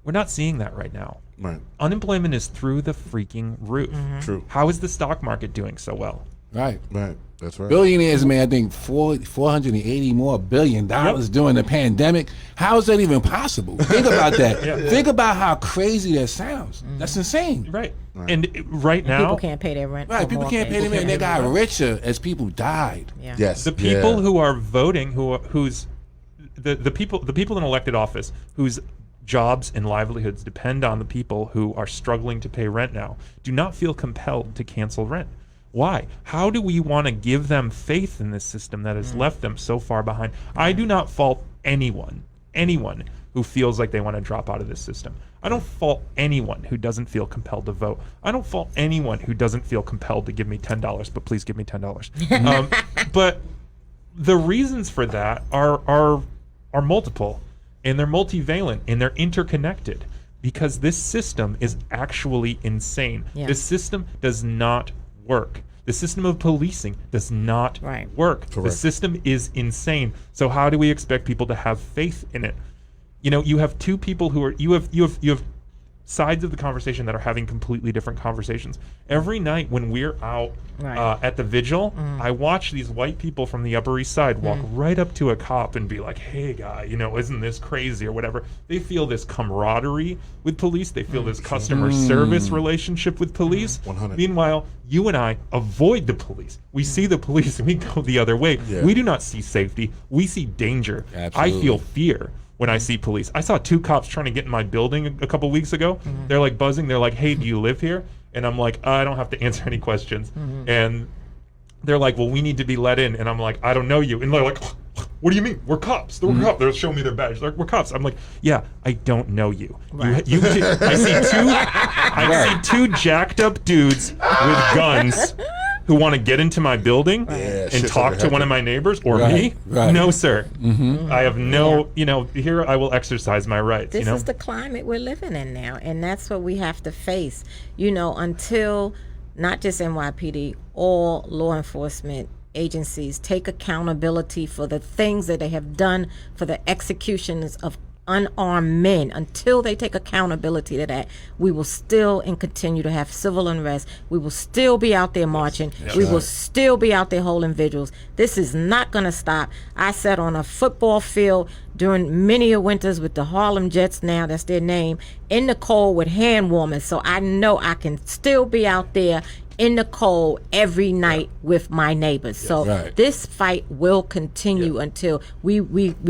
We're not seeing that right now. Right. Unemployment is through the freaking roof. True. How is the stock market doing so well? Right. That's right. Billionaires made, I think, $480 more billion during the pandemic. How is that even possible? Think about that. Think about how crazy that sounds. That's insane. Right. And right now, people can't pay their rent. Right. People can't pay their rent. And they got richer as people died. Yes. The people who are voting, who's the people in elected office whose jobs and livelihoods depend on the people who are struggling to pay rent now, do not feel compelled to cancel rent. Why? How do we want to give them faith in this system that has left them so far behind? I do not fault anyone who feels like they want to drop out of this system. I don't fault anyone who doesn't feel compelled to vote. I don't fault anyone who doesn't feel compelled to give me $10, but please give me $10. But the reasons for that are multiple, and they're multivalent, and they're interconnected, because this system is actually insane. Yeah. This system does not work. The system of policing does not work. Correct. The system is insane. So how do we expect people to have faith in it? You know, you have two people who are you have sides of the conversation that are having completely different conversations. Every night when we're out at the vigil, I watch these white people from the Upper East Side walk right up to a cop and be like, "Hey, guy, you know, isn't this crazy?" or whatever. They feel this camaraderie with police. They feel this customer service relationship with police. 100. Meanwhile, you and I avoid the police. We see the police and we go the other way. Yeah. We do not see safety. We see danger. Absolutely. I feel fear when I see police. I saw two cops trying to get in my building a couple weeks ago. They're like buzzing. They're like, "Hey, do you live here?" And I'm like, "I don't have to answer any questions." And they're like, "Well, we need to be let in." And I'm like, "I don't know you." And they're like, "What do you mean? We're cops." They're cops. They're showing me their badge. They're like, "We're cops." I'm like, "Yeah, I don't know you." I see two jacked up dudes with guns who want to get into my building and talk to one of my neighbors or me. No, sir. I have no, you know, here I will exercise my rights. This you know? is the climate we're living in now, and that's what we have to face. You know, until not just NYPD, all law enforcement agencies take accountability for the things that they have done for the executions of unarmed men. Until they take accountability to that, we will still and continue to have civil unrest. We will still be out there marching. We will still be out there holding vigils. This is not going to stop. I sat on a football field during many a winters with the Harlem Jets, now that's their name, in the cold with hand warmers. So I know I can still be out there in the cold every night with my neighbors. So this fight will continue until we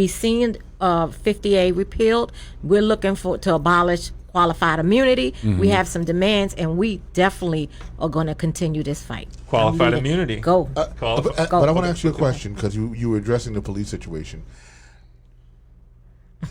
seen 50A repealed. We're looking to abolish qualified immunity. We have some demands, and we definitely are going to continue this fight. Qualified immunity. Go. But I want to ask you a question, because you were addressing the police situation.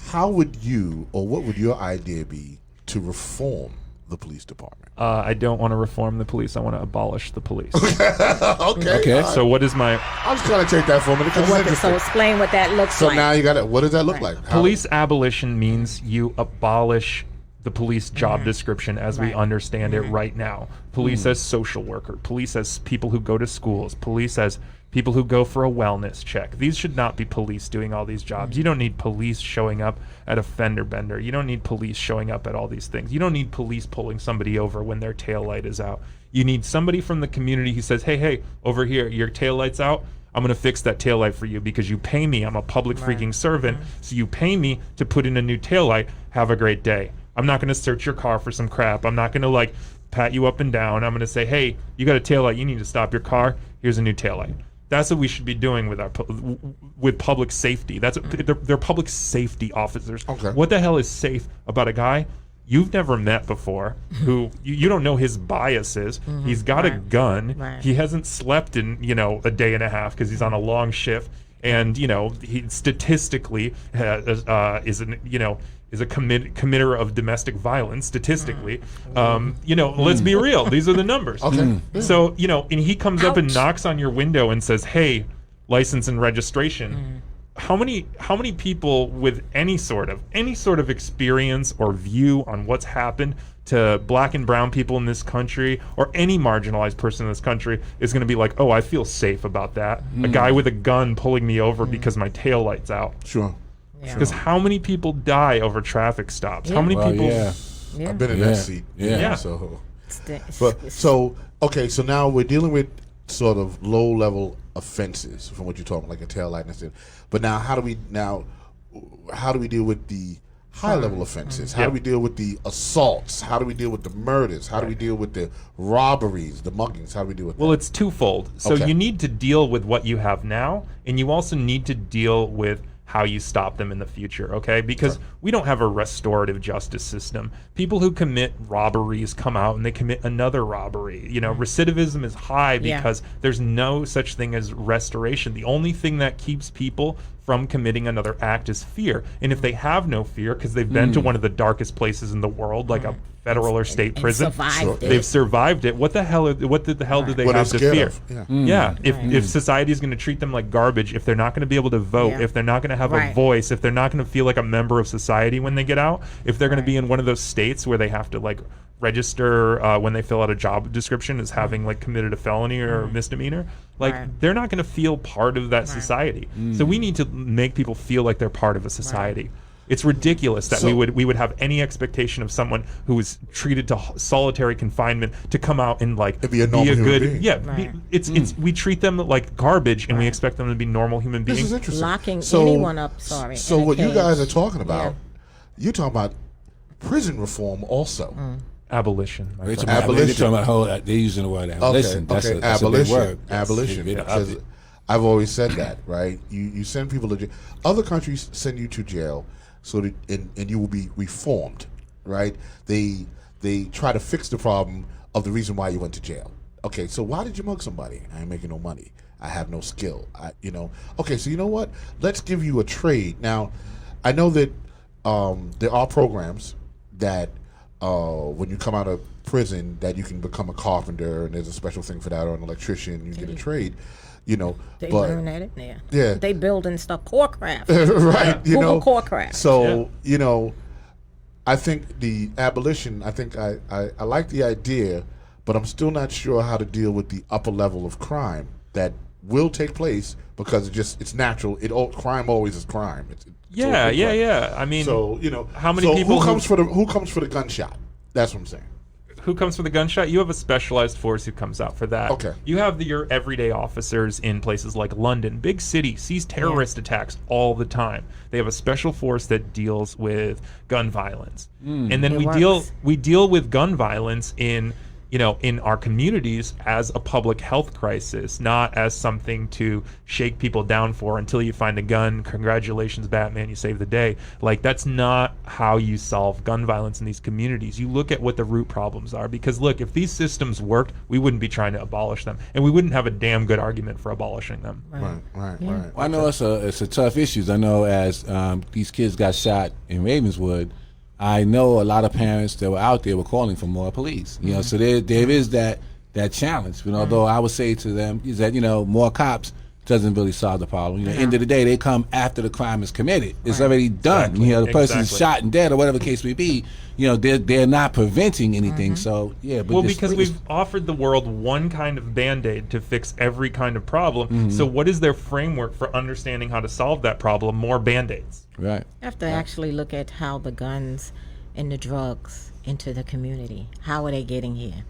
How would you, or what would your idea be to reform the police department? I don't want to reform the police. I want to abolish the police. Okay. So what is my... I was trying to take that for a minute. So explain what that looks So like. now you got it. What does that look like? How- Police abolition means you abolish the police job description as we understand it right now. Police as social worker, police as people who go to schools, police as people who go for a wellness check. These should not be police doing all these jobs. You don't need police showing up at a fender bender. You don't need police showing up at all these things. You don't need police pulling somebody over when their taillight is out. You need somebody from the community who says, hey, over here, your taillight's out. I'm going to fix that taillight for you because you pay me. I'm a public freaking servant. So you pay me to put in a new taillight. Have a great day. I'm not going to search your car for some crap. I'm not going to pat you up and down. I'm going to say, hey, you got a taillight. You need to stop your car. Here's a new taillight. That's what we should be doing with public safety. They're public safety officers. Okay. What the hell is safe about a guy you've never met before, who you don't know his biases? He's got a gun. He hasn't slept in a day and a half because he's on a long shift, and he statistically is a committer of domestic violence statistically. Let's be real. These are the numbers. Okay. So, and he comes up and knocks on your window and says, hey, license and registration. How many people with any sort of experience or view on what's happened to black and brown people in this country, or any marginalized person in this country, is going to be like, oh, I feel safe about that. A guy with a gun pulling me over because my taillight's out. Sure. Because how many people die over traffic stops? How many people? I've been in that seat. So now we're dealing with sort of low-level offenses from what you're talking about, like a taillight and stuff. But now, how do we deal with the high-level offenses? How do we deal with the assaults? How do we deal with the murders? How do we deal with the robberies, the muggings? How do we deal with that? Well, it's twofold. So you need to deal with what you have now, and you also need to deal with how you stop them in the future, okay? Because we don't have a restorative justice system. People who commit robberies come out and they commit another robbery. Recidivism is high because there's no such thing as restoration. The only thing that keeps people from committing another act is fear. And if they have no fear because they've been to one of the darkest places in the world, like a federal or state prison, they've survived it. What the hell do they have to fear? If society is going to treat them like garbage, if they're not going to be able to vote, if they're not going to have a voice, if they're not going to feel like a member of society when they get out, if they're going to be in one of those states where they have to like register when they fill out a job description as having like committed a felony or a misdemeanor, like they're not going to feel part of that society. So we need to make people feel like they're part of a society. It's ridiculous that we would have any expectation of someone who was treated to solitary confinement to come out and like be a good being. It's we treat them like garbage and we expect them to be normal human beings. This is interesting. Locking anyone up. So what you guys are talking about, you're talking about prison reform also. Abolition. They're talking about they're using the word abolition. Okay, that's abolition. a big word. Abolition. Because I've always said that, right? You send people to jail. Other countries send you to jail so that and you will be reformed, right? They try to fix the problem of the reason why you went to jail. Okay, so why did you mug somebody? I ain't making no money. I have no skill. Okay, so you know what? Let's give you a trade. Now, I know that there are programs that when you come out of prison that you can become a carpenter, and there's a special thing for that, or an electrician. You get a trade. They learn at it there. Yeah, they building stuff, core craft, right? Google core craft. So I think the abolition. I think I like the idea, but I'm still not sure how to deal with the upper level of crime that will take place because it's natural. Crime always is crime. Yeah. I mean, so how many people who comes for the gunshot? That's what I'm saying. Who comes for the gunshot? You have a specialized force who comes out for that. Okay. You have your everyday officers in places like London, big city, sees terrorist attacks all the time. They have a special force that deals with gun violence. And then we deal with gun violence in our communities as a public health crisis, not as something to shake people down for until you find a gun. Congratulations, Batman, you saved the day. Like, that's not how you solve gun violence in these communities. You look at what the root problems are, because look, if these systems worked, we wouldn't be trying to abolish them, and we wouldn't have a damn good argument for abolishing them. Right. Well, I know it's a tough issue. I know as these kids got shot in Ravenswood, I know a lot of parents that were out there were calling for more police. So there is that challenge. Although I would say to them is that more cops doesn't really solve the problem. End of the day, they come after the crime is committed. It's already done. Exactly. The person's shot and dead or whatever the case may be. They're not preventing anything. So but because we've offered the world one kind of Band-Aid to fix every kind of problem. So what is their framework for understanding how to solve that problem? More Band-Aids. Right. You have to actually look at how the guns and the drugs into the community. How are they getting here?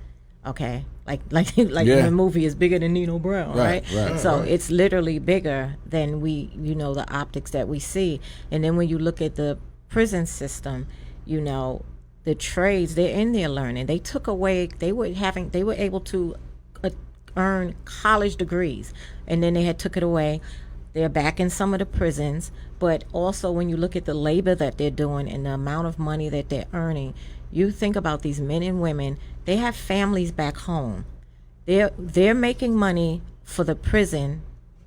Okay, like in the movie, is bigger than Nino Brown, right? So it's literally bigger than the optics that we see. And then when you look at the prison system, the trades, they're in there learning. They took away. They were able to earn college degrees, and then they had took it away. They're back in some of the prisons, but also when you look at the labor that they're doing and the amount of money that they're earning, you think about these men and women. They have families back home. They're making money for the prison,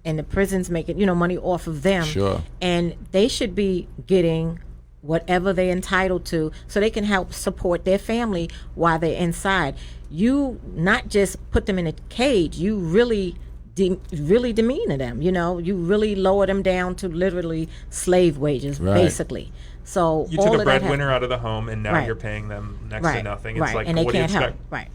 and the prison's making money off of them. Sure. And they should be getting whatever they're entitled to, so they can help support their family while they're inside. You not just put them in a cage. You really demean them. You really lower them down to literally slave wages, basically. So you took a breadwinner out of the home, and now you're paying them next to nothing. It's like, and they what can't do you help. expect?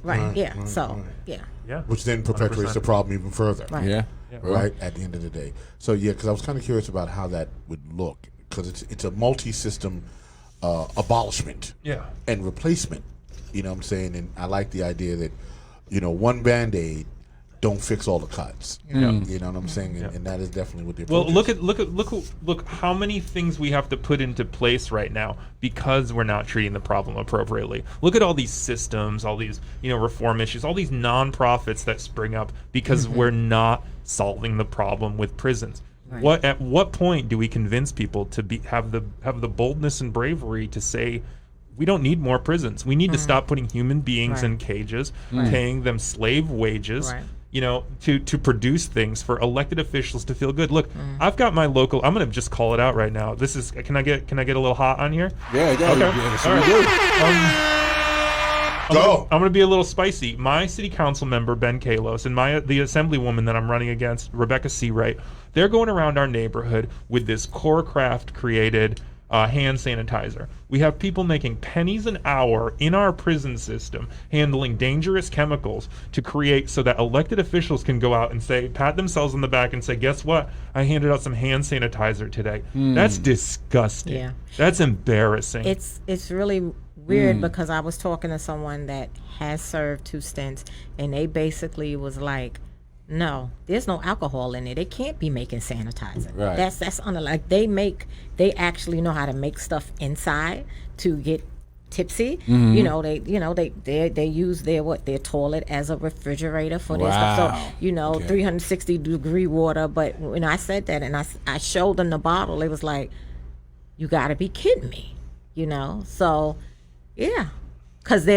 Yeah. Which then perpetuates 100%. the problem even further. Right. At the end of the day. So because I was kind of curious about how that would look, because it's a multi-system abolishment and replacement. You know what I'm saying? And I like the idea that one Band-Aid don't fix all the cuts. You know what I'm saying? And that is definitely what the approach is. Look how many things we have to put into place right now because we're not treating the problem appropriately. Look at all these systems, all these reform issues, all these nonprofits that spring up because we're not solving the problem with prisons. Right. At what point do we convince people to have the boldness and bravery to say, we don't need more prisons. We need to stop putting human beings in cages, paying them slave wages, to produce things for elected officials to feel good. Look, I've got my local. I'm gonna just call it out right now. This is. Can I get a little hot on here? Yeah. Okay. Yeah, All right. Go. I'm going to be a little spicy. My city council member, Ben Kalos, and the assemblywoman that I'm running against, Rebecca Seawright, they're going around our neighborhood with this Corecraft created hand sanitizer. We have people making pennies an hour in our prison system, handling dangerous chemicals to create so that elected officials can go out and say, pat themselves on the back and say, guess what? I handed out some hand sanitizer today. That's disgusting. Yeah. That's embarrassing. It's really weird because I was talking to someone that has served 2 stints, and they basically was like, no, there's no alcohol in it. They can't be making sanitizer. Right. That's like they actually know how to make stuff inside to get tipsy. They use their toilet as a refrigerator for their stuff. So 360-degree water. But when I said that and I showed them the bottle, it was like, you got to be kidding me. So yeah, because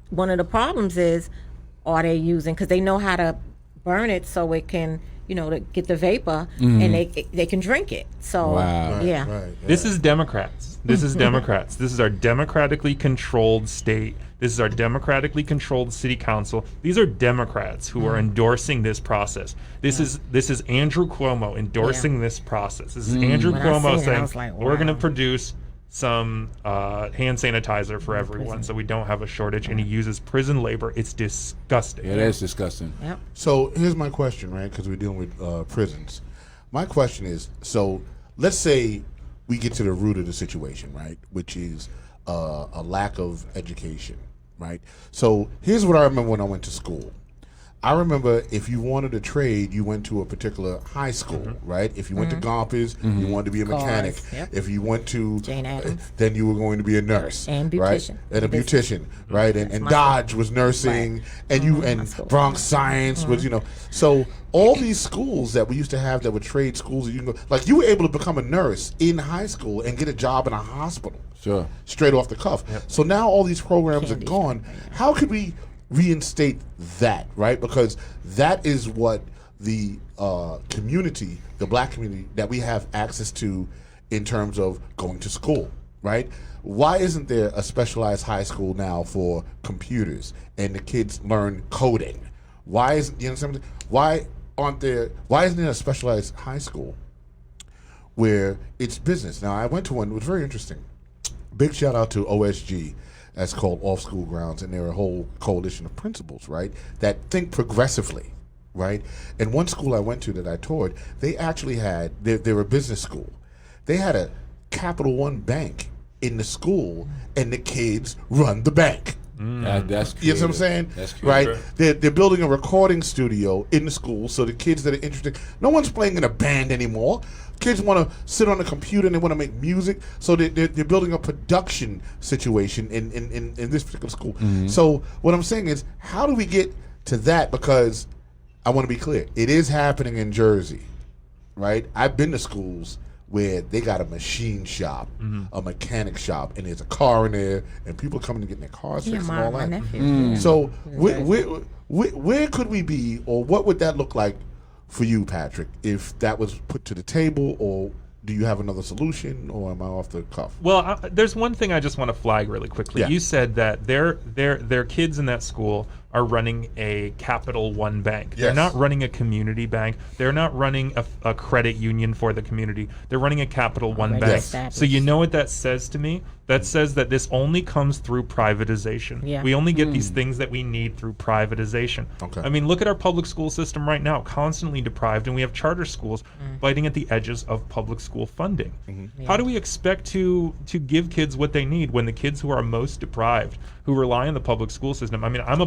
one of the problems is, are they using, because they know how to burn it so it can, to get the vapor, and they can drink it. So yeah. Right. This is Democrats. This is Democrats. This is our democratically controlled state. This is our democratically controlled city council. These are Democrats who are endorsing this process. This is Andrew Cuomo endorsing this process. This is Andrew Cuomo saying, we're going to produce some hand sanitizer for everyone so we don't have a shortage, and he uses prison labor. It's disgusting. Yeah, that's disgusting. Yep. So here's my question, right? Because we're dealing with prisons. My question is, so let's say we get to the root of the situation, right? Which is a lack of education, right? So here's what I remember when I went to school. I remember if you wanted a trade, you went to a particular high school, right? If you went to Gompers, you wanted to be a mechanic. Yep. If you went to Jane Addams, then you were going to be a nurse, and right? beautician. And a beautician, right? And Dodge was nursing, and Bronx Science was, So all these schools that we used to have that were trade schools, that you can go, like you were able to become a nurse in high school and get a job in a hospital, Sure, straight off the cuff. Yep. So now all these programs are gone. How could we reinstate that, right? Because that is what the community, the black community, that we have access to in terms of going to school, right? Why isn't there a specialized high school now for computers and the kids learn coding? Why isn't why isn't there a specialized high school where it's business? Now I went to one, it was very interesting. Big shout out to OSG. That's called Off School Grounds, and they're a whole coalition of principals, right, that think progressively, right? And one school I went to that I toured, they actually had, they're a business school. They had a Capital One bank in the school, and the kids run the bank. That's creative. You know what I'm saying? That's right. creative. They're building a recording studio in the school, so the kids that are interested. No one's playing in a band anymore. Kids want to sit on the computer and they want to make music, so they're building a production situation in this particular school. So what I'm saying is, how do we get to that? Because I want to be clear, it is happening in Jersey, right? I've been to schools where they got a machine shop, a mechanic shop, and there's a car in there, and people are coming to get their cars fixed and all my that. nephew. So where could we be, or what would that look like for you, Patrick, if that was put to the table, or do you have another solution, or am I off the cuff? Well, there's one thing I just want to flag really quickly. Yeah. You said that their kids in that school are running a Capital One bank. Yes. They're not running a community bank. They're not running a credit union for the community. They're running a Capital One bank. Yes. So you know what that says to me? That says that this only comes through privatization. Yeah. We only get these things that we need through privatization. Okay. I mean, look at our public school system right now, constantly deprived, and we have charter schools biting at the edges of public school funding. How do we expect to give kids what they need when the kids who are most deprived, who rely on the public school system? I mean, I'm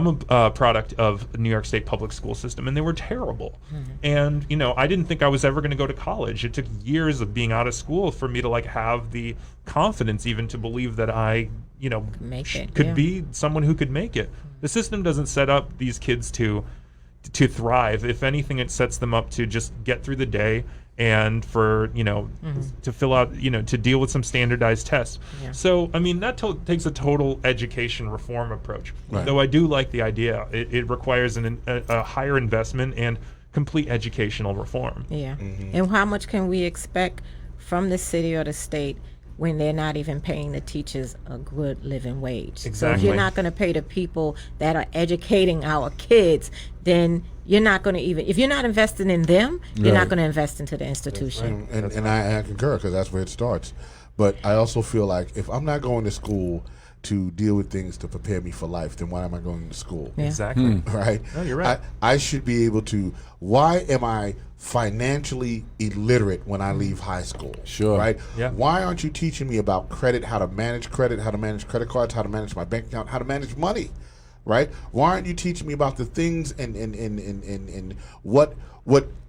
a product of the New York State public school system, and they were terrible. And I didn't think I was ever going to go to college. It took years of being out of school for me to have the confidence even to believe that I could be someone who could make it. The system doesn't set up these kids to thrive. If anything, it sets them up to just get through the day and for to fill out to deal with some standardized tests. Yeah. So I mean that takes a total education reform approach. Right. Though I do like the idea. It requires a higher investment and complete educational reform. Yeah. And how much can we expect from the city or the state when they're not even paying the teachers a good living wage? So if Exactly. you're not going to pay the people that are educating our kids, then you're not going to even, if you're not investing in them, you're not going to invest into the institution. And I concur, because that's where it starts. But I also feel like if I'm not going to school to deal with things to prepare me for life, then why am I going to school? Yeah. Exactly. Right? No, you're right. I should be able to. Why am I financially illiterate when I leave high school? Sure. Right? Yeah. Why aren't you teaching me about credit, how to manage credit, how to manage credit cards, how to manage my bank account, how to manage money? Right? Why aren't you teaching me about the things and what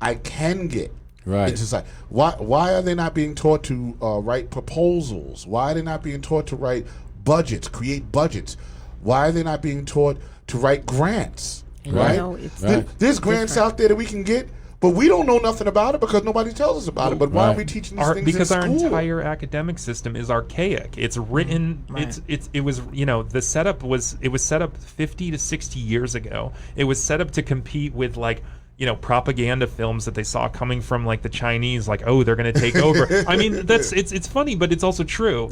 I can get? Right. It's just like, why are they not being taught to write proposals? Why are they not being taught to write budgets, create budgets? Why are they not being taught to write grants? And Right? it's There's grants different. out there that we can get, but we don't know nothing about it because nobody tells us about it. But why are we teaching these things Because in our school? entire academic system is archaic. It's written. Right. It was the setup was set up 50 to 60 years ago. It was set up to compete with like propaganda films that they saw coming from like the Chinese, like, oh, they're going to take over. I mean, it's funny, but it's also true.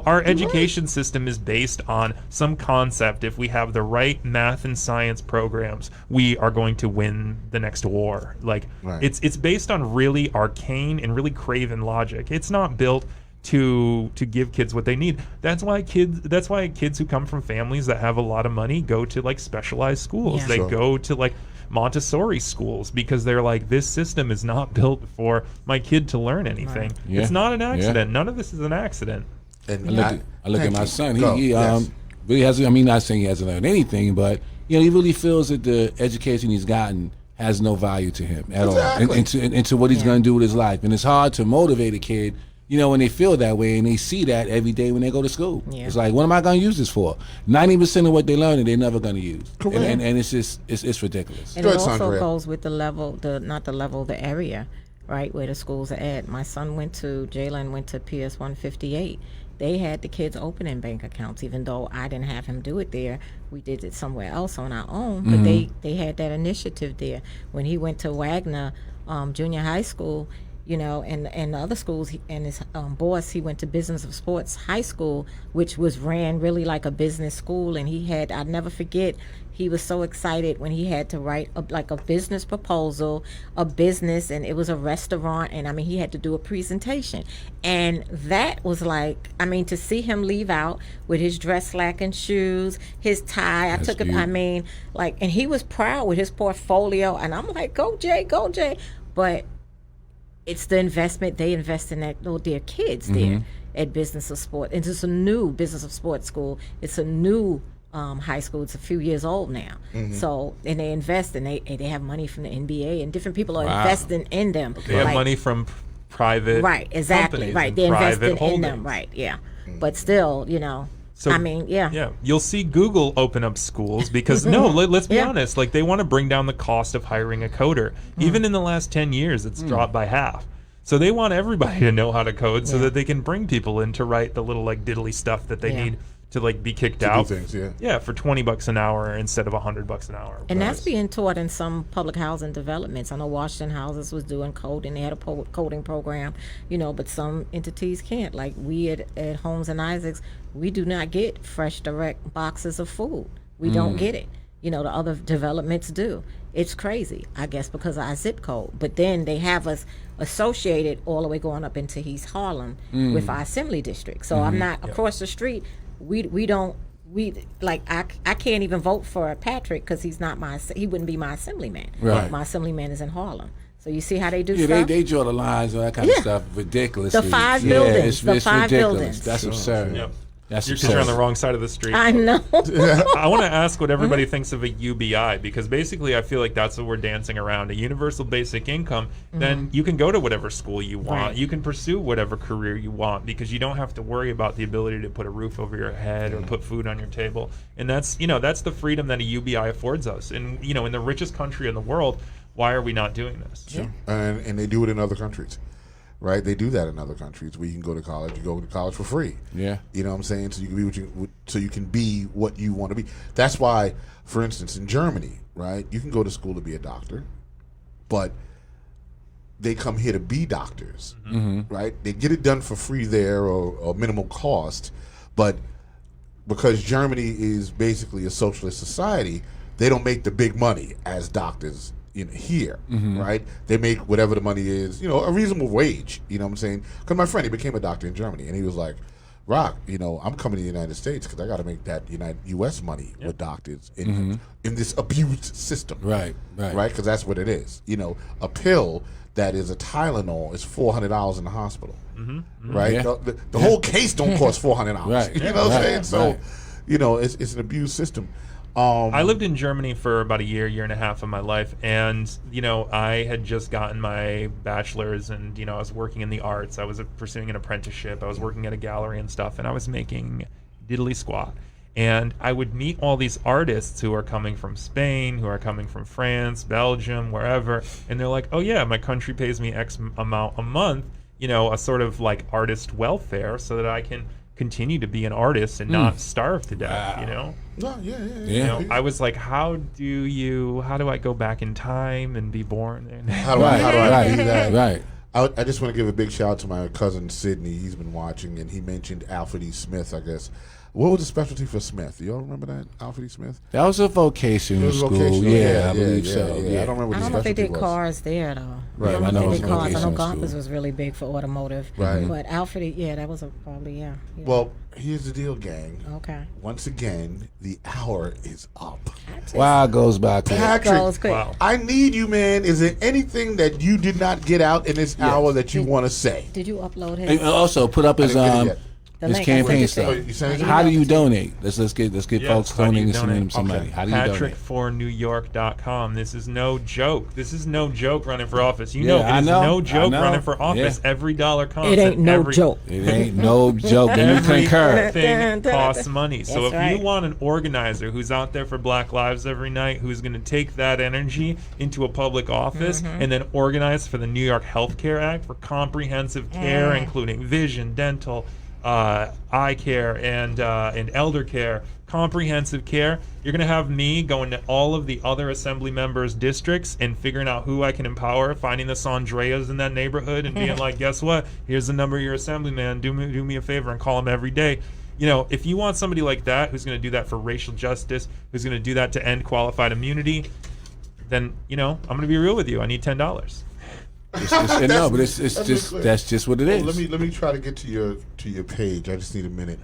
Our education system is based on some concept. If we have the right math and science programs, we are going to win the next war. Like, Right. it's based on really arcane and really craven logic. It's not built to give kids what they need. That's why kids who come from families that have a lot of money go to like specialized schools. Yeah. They Sure. go to like Montessori schools because they're like, this system is not built for my kid to learn anything. Right. Yeah. It's not an accident. Yeah. None of this is an accident. And I look at thank my you. son. Go. He Yes. really hasn't. I mean, not saying he hasn't learned anything, but he really feels that the education he's gotten has no value to him at Exactly. all, and to what he's going to do with his life. And it's hard to motivate a kid, when they feel that way and they see that every day when they go to school. Yeah. It's like, what am I going to use this for? 90% of what they learn, they're never going to use. Correct. And it's just it's ridiculous. And Go it ahead, also Saundrea. goes with the area, right, where the schools are at. My son Jalen went to PS 158. They had the kids opening bank accounts, even though I didn't have him do it there. We did it somewhere else on our own, but they had that initiative there. When he went to Wagner Junior High School, and the other schools, and his boss, he went to Business of Sports High School, which was ran really like a business school. And I'd never forget, he was so excited when he had to write a business proposal, and it was a restaurant, and I mean, he had to do a presentation. And that was like, I mean, to see him leave out with his dress slacking shoes, his tie, That's I took him, cute. I mean, like, and he was proud with his portfolio, and I'm like, go Jay, go Jay. But it's the investment they invest in their kids there at Business of Sport. And it's a new Business of Sports school. It's a new high school. It's a few years old now. So, and they invest, and they have money from the NBA, and different people are investing in them. They have Like, money from private right, exactly, companies right. and They're private investing holdings. in them, right? Yeah, but still, So, I mean, yeah. Yeah, you'll see Google open up schools because let's be Yeah. honest, like they want to bring down the cost of hiring a coder. Even in the last 10 years, it's dropped by half. So they want everybody to know how to code so Yeah. that they can bring people in to write the little like diddly stuff that they Yeah. need to like be kicked To do out. things, yeah. Yeah, for $20 an hour instead of $100 an hour. And that's being taught in some public housing developments. I know Washington Houses was doing coding. They had a coding program, but some entities can't. Like we at Holmes and Isaacs, we do not get fresh direct boxes of food. We don't get it. The other developments do. It's crazy, I guess, because of our zip code. But then they have us associated all the way going up into East Harlem with our assembly district. So I'm not across the street. We don't. I can't even vote for Patrick because he wouldn't be my assemblyman. Right. My assemblyman is in Harlem. So you see how they do Yeah, stuff? they draw the lines and that kind of stuff ridiculously. The five Yeah, buildings, it's the five ridiculous. buildings. That's absurd. Yep. That's You're on the absurd. wrong side of the street. I know. I want to ask what everybody thinks of a UBI, because basically I feel like that's what we're dancing around. A universal basic income, then you can go to whatever school you want. Right. You can pursue whatever career you want because you don't have to worry about the ability to put a roof over your head or put food on your table. And that's the freedom that a UBI affords us. And in the richest country in the world, Why are we not doing this? Sure. And they do it in other countries, right? They do that in other countries where you can go to college. You go to college for free. Yeah. You know what I'm saying? So you can be what you want to be. That's why, for instance, in Germany, right? You can go to school to be a doctor, but they come here to be doctors, right? They get it done for free there or minimal cost, but because Germany is basically a socialist society, they don't make the big money as doctors here, right? They make whatever the money is, a reasonable wage, you know what I'm saying? Because my friend, he became a doctor in Germany, and he was like, Rock, I'm coming to the United States because I got to make that U.S. money with doctors in this abused system. Right. Because that's what it is. A pill that is a Tylenol is $400 in the hospital, right? Yeah. The whole case don't cost $400. Right. You know what I'm saying? So, it's an abused system. I lived in Germany for about a year and a half of my life, and I had just gotten my bachelor's, and I was working in the arts. I was pursuing an apprenticeship. I was working at a gallery and stuff, and I was making diddly squat. And I would meet all these artists who are coming from Spain, who are coming from France, Belgium, wherever, and they're like, "Oh yeah, my country pays me X amount a month, a sort of like artist welfare, so that I can continue to be an artist and not starve to death." No, yeah. I was like, how do I go back in time and be born? How do I do that? Right. I just want to give a big shout out to my cousin Sydney. He's been watching, and he mentioned Alfred E. Smith, I guess. What was the specialty for Smith? Do y'all remember that, Alfred E. Smith? That was a vocational school. Yeah, I believe so. Yeah. I don't remember what the I don't know if they specialty did was. cars there, though. Right. I don't know if they did cars. I know vocational Gompers school. was really big for automotive. Right. But Alfred, that was probably, yeah. Well, here's the deal, gang. Okay. Once again, the hour is up. Wow, goes by quick. Patrick, Goes quick. Wow. I need you, man. Is there anything that you did not get out in this hour that you want to say? Did you upload And his? also put up his I didn't get it yet. The his link? campaign I stuff. sent it to You sent it to How me? do you donate? Let's get Yeah, folks how do you donating sending donate? them some money. How do you donate? PatrickForNewYork.com. This is no joke. This is no joke running for office. Yeah, It I is know. no joke I know. running for office. Yeah. Every dollar counts. It ain't and no joke. It ain't no joke. And you concur. Everything costs money. So That's if right. you want an organizer who's out there for Black Lives every night, who's going to take that energy into a public office and then organize for the New York Health Care Act for comprehensive care, including vision, dental, eye care, and elder care, comprehensive care, you're going to have me going to all of the other assembly members' districts and figuring out who I can empower, finding the Saundreas in that neighborhood and being like, guess what? Here's the number of your assemblyman. Do me a favor and call him every day. If you want somebody like that who's going to do that for racial justice, who's going to do that to end qualified immunity, then, I'm going to be real with you. I need $10. No, but that's just what it is. Let me try to get to your page. I just need a minute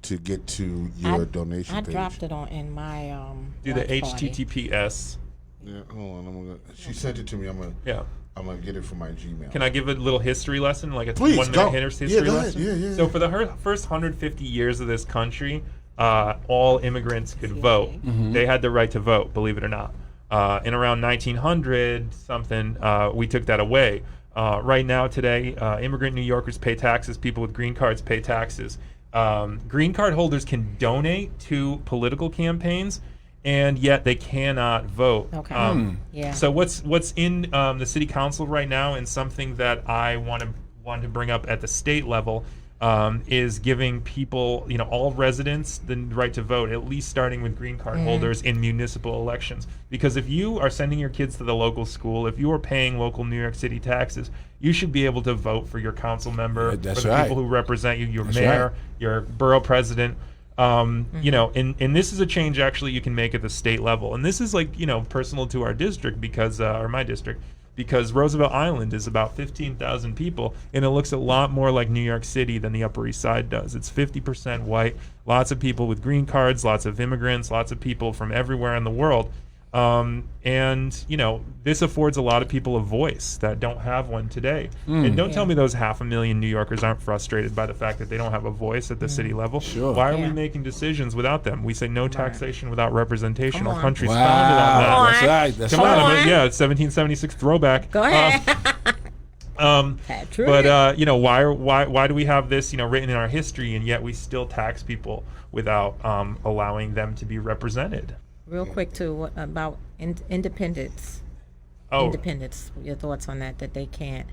to get to your donation I page. dropped it in my Do the watch party. HTTPS. Yeah, hold on. She sent it to me. I'm gonna get it from my Gmail. Can I give a little history lesson, like a Please, 1 go. minute history Yeah, go ahead. lesson? Yeah. So for the first 150 years of this country, all immigrants could vote. They had the right to vote, believe it or not. In around 1900 something, we took that away. Right now, today, immigrant New Yorkers pay taxes. People with green cards pay taxes. Green card holders can donate to political campaigns, and yet they cannot vote. Okay. Yeah. So what's in the city council right now, and something that I want to bring up at the state level, is giving people, all residents, the right to vote, at least starting with green card holders in municipal elections. Because if you are sending your kids to the local school, if you are paying local New York City taxes, you should be able to vote for your council member, for That's the right. people who represent you, your That's mayor, right. your borough president. And this is a change actually you can make at the state level. And this is personal to our district because, or my district, because Roosevelt Island is about 15,000 people, and it looks a lot more like New York City than the Upper East Side does. It's 50% white, lots of people with green cards, lots of immigrants, lots of people from everywhere in the world. This affords a lot of people a voice that don't have one today. And don't tell me those 500,000 New Yorkers aren't frustrated by the fact that they don't have a voice at the city level. Sure. Why are we Yeah. making decisions without them? We say no taxation without representation. Come Our on. country's Wow, founded on that. that's right. That's Come right. on, yeah, 1776 throwback. Go ahead. Patrick. But why do we have this written in our history, and yet we still tax people without allowing them to be represented? Real quick too, what about independence? independents. Your thoughts on that? That they can't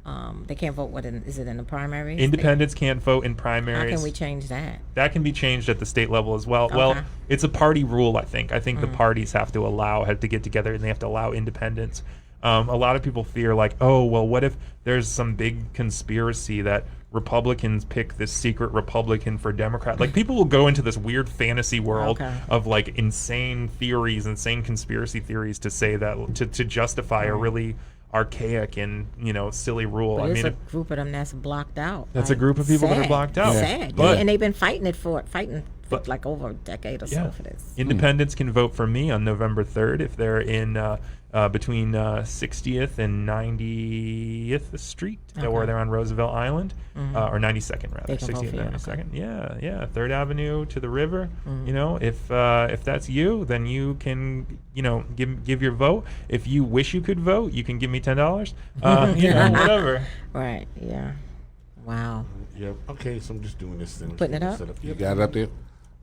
vote. Is it in the primaries? Independents can't vote in primaries. How can we change that? That can be changed at the state level as well. Okay. Well, it's a party rule, I think. I think the parties have to get together and they have to allow independents. A lot of people fear like, oh, well, what if there's some big conspiracy that Republicans pick this secret Republican for Democrat? Like, people will go into this weird fantasy world of like insane theories, insane conspiracy theories to say that to justify a really archaic and silly rule. But it's a group of them that's blocked out. That's a group of people that are blocked out. Sad. And they've been fighting for like over a decade or so for this. Independents can vote for me on November 3rd if they're in between 60th and 90th Street, where they're on Roosevelt Island, or 92nd rather, 60th and 92nd. Yeah, 3rd Avenue to the river. If that's you, then you can give your vote. If you wish you could vote, you can give me $10. Whatever. Right. Yeah. Wow. Yep. Okay, so I'm just doing this thing. Putting it up. You got it up there.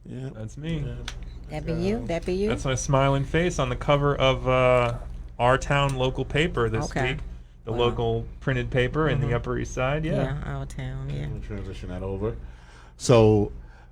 Yeah, that's me. That be you. That be you. That's my smiling face on the cover of our town local paper this week. The local printed paper in the Upper East Side. Yeah, our town. Yeah. I'm gonna transition that over. So,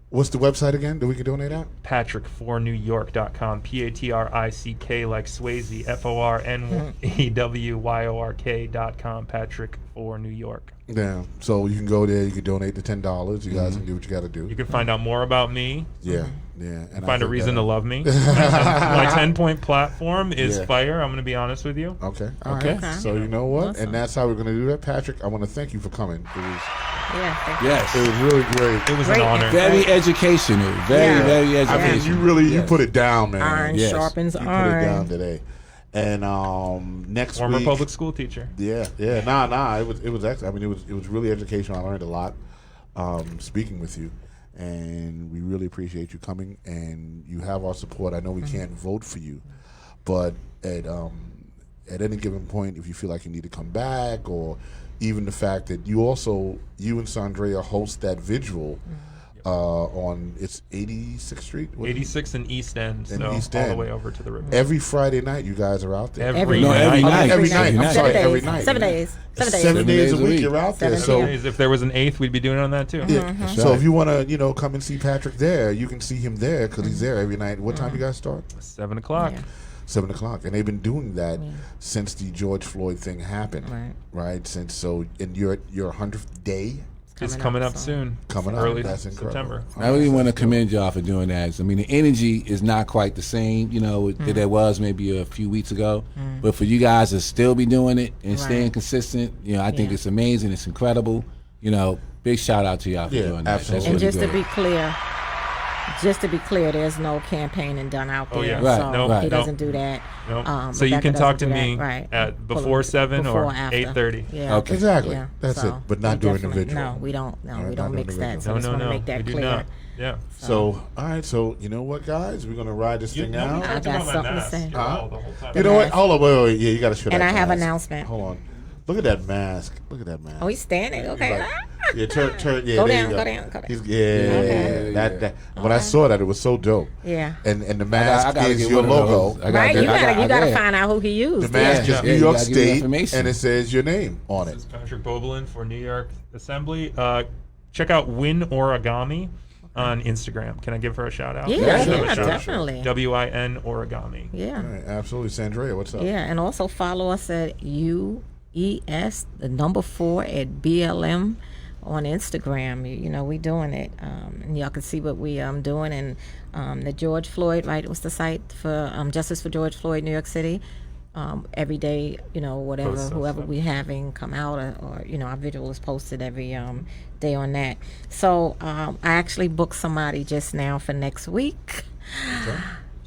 what's the website again that we can donate at? PatrickForNewYork.com. PATRICK like Swayze. FORNEWYORK.com. Patrick for New York. Yeah. So you can go there. You can donate the $10. You guys can do what you got to do. You can find out more about me. Yeah. And find a reason to love me. My 10-point platform is fire. I'm going to be honest with you. Okay. So you know what? Awesome. And that's how we're going to do that. Patrick, I want to thank you for coming. It was it was really great. It was an honor. Very educational. Very educational. I mean, you put it down, man. Iron sharpens iron. You put it down today. And next former week, public school teacher. Yeah. Nah. It was actually. I mean, it was really educational. I learned a lot speaking with you, and we really appreciate you coming. And you have our support. I know we can't vote for you, but at any given point, if you feel like you need to come back, or even the fact that you and Saundrea host that vigil. On it's 86th Street, 86th and East End, all the way over to the river. Every Friday night, you guys are out there. Every night. I'm sorry, every night. 7 days. 7 days a week. You're out there. So if there was an 8th, we'd be doing it on that too. Yeah. So if you want to, come and see Patrick there, you can see him there because he's there every night. What time do you guys start? 7 o'clock. 7 o'clock, and they've been doing that since the George Floyd thing happened. Right. And you're at your 100th day. It's coming up soon. Early September. I really want to commend y'all for doing that. I mean, the energy is not quite the same, that it was maybe a few weeks ago. But for you guys to still be doing it and staying consistent, I think it's amazing. It's incredible. Big shout out to y'all for doing that. Absolutely. And just to be clear, there's no campaigning done out there. He doesn't do that. So you can talk to me at before 7 or 8:30. Yeah. Okay. Exactly. That's it. But not during the vigil. No, we don't. No, we don't mix that. So no. Make that we clear. do not. Yeah. So, all right. So, you know what, guys? We're going to ride this thing out. I got something to say. You know what? Hold on. Wait. Yeah, you got to show that. And I have mask. announcement. Hold on. Look at that mask. Oh, he's standing. Okay. Turn. Yeah, go down. When I saw that, it was so dope. Yeah. And the mask is your logo. You gotta find out who he used. The mask is New York State, and it says your name on it. This is Patrick Bobilin for New York Assembly. Check out Win Origami on Instagram. Can I give her a shout out? Yeah, definitely. WIN Origami. Yeah. All right, absolutely. Saundrea, what's up? Yeah, and also follow us at UES, the number 4 at BLM on Instagram. We doing it. And y'all can see what we doing. And the George Floyd, what's the site for Justice for George Floyd, New York City? Every day, whoever we having come out, or our visual is posted every day on that. So I actually booked somebody just now for next week. Okay.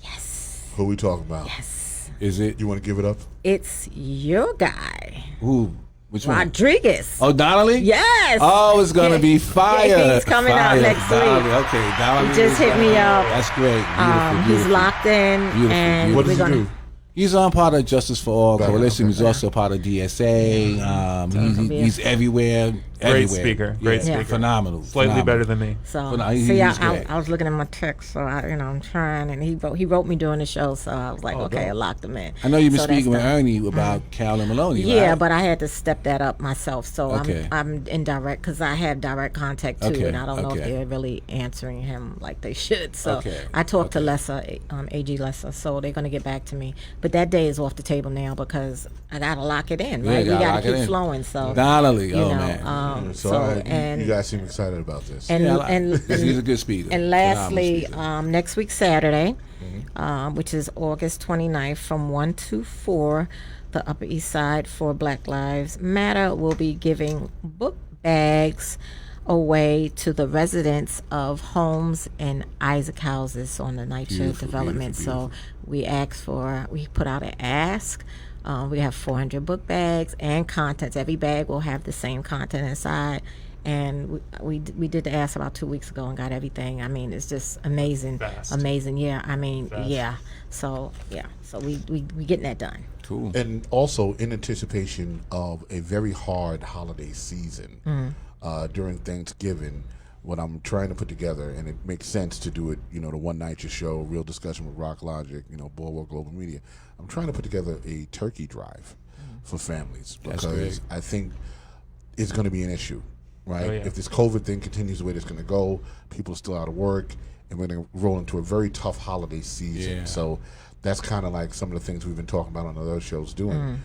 Yes. Who we talking about? Yes. Is it? You want to give it up? It's your guy. Who? Which one? Rodriguez. Oh, Donnelly? Yes. Oh, it's going to be fire. He's coming out next Donnelly. week. Okay, Donnelly. He just hit me up. That's great. Beautiful. He's locked in. Beautiful. And what does he do? He's on part of Justice for All Right, Coalition. okay. He's also part of DSA. He's everywhere. Great everywhere. speaker. Great speaker. Phenomenal. Slightly phenomenal. better than me. So He's I great. was looking at my text, so I'm trying, and he wrote me during the show, so I was like, okay, I locked him in. I know you've been So that's speaking with done. Ernie about Carolyn Maloney, Yeah, right? but I had to step that up myself. So Okay. I'm in direct because I have direct contact too, Okay, and I don't know if okay. they're really answering him like they should. So Okay, I talked to Lessa, AG Lessa, so they're gonna get back to me. But that day is off the table now because I gotta lock it in, Yeah, right? you We gotta gotta lock it keep in. flowing. So Donnelly, you oh know, man. So, and you guys seem excited about this. and Yeah, and he's a good speaker. and Phenomenal lastly, speaker. next week Saturday, which is August 29th from 1 to 4, the Upper East Side for Black Lives Matter will be giving book bags away to the residents of homes and Isaac houses on the Onenycha Beautiful, development. beautiful, So we put out an ask. We have 400 book bags and contents. Every bag will have the same content inside. And we did the ask about 2 weeks ago and got everything. I mean, it's just amazing. Fast. Amazing. Yeah. I mean, Fast. yeah. So we getting that done. Cool. And also in anticipation of a very hard holiday season during Thanksgiving, what I'm trying to put together, and it makes sense to do it, the Onenycha show, Real Discussion with Rock Logic, Bulwark Global Media. I'm trying to put together a turkey drive for families That's because great. I think it's going to be an issue, right? Oh, yeah. If this COVID thing continues the way it's going to go, people are still out of work, and we're going to roll into a very tough holiday season. Yeah. So that's kind of like some of the things we've been talking about on other shows doing.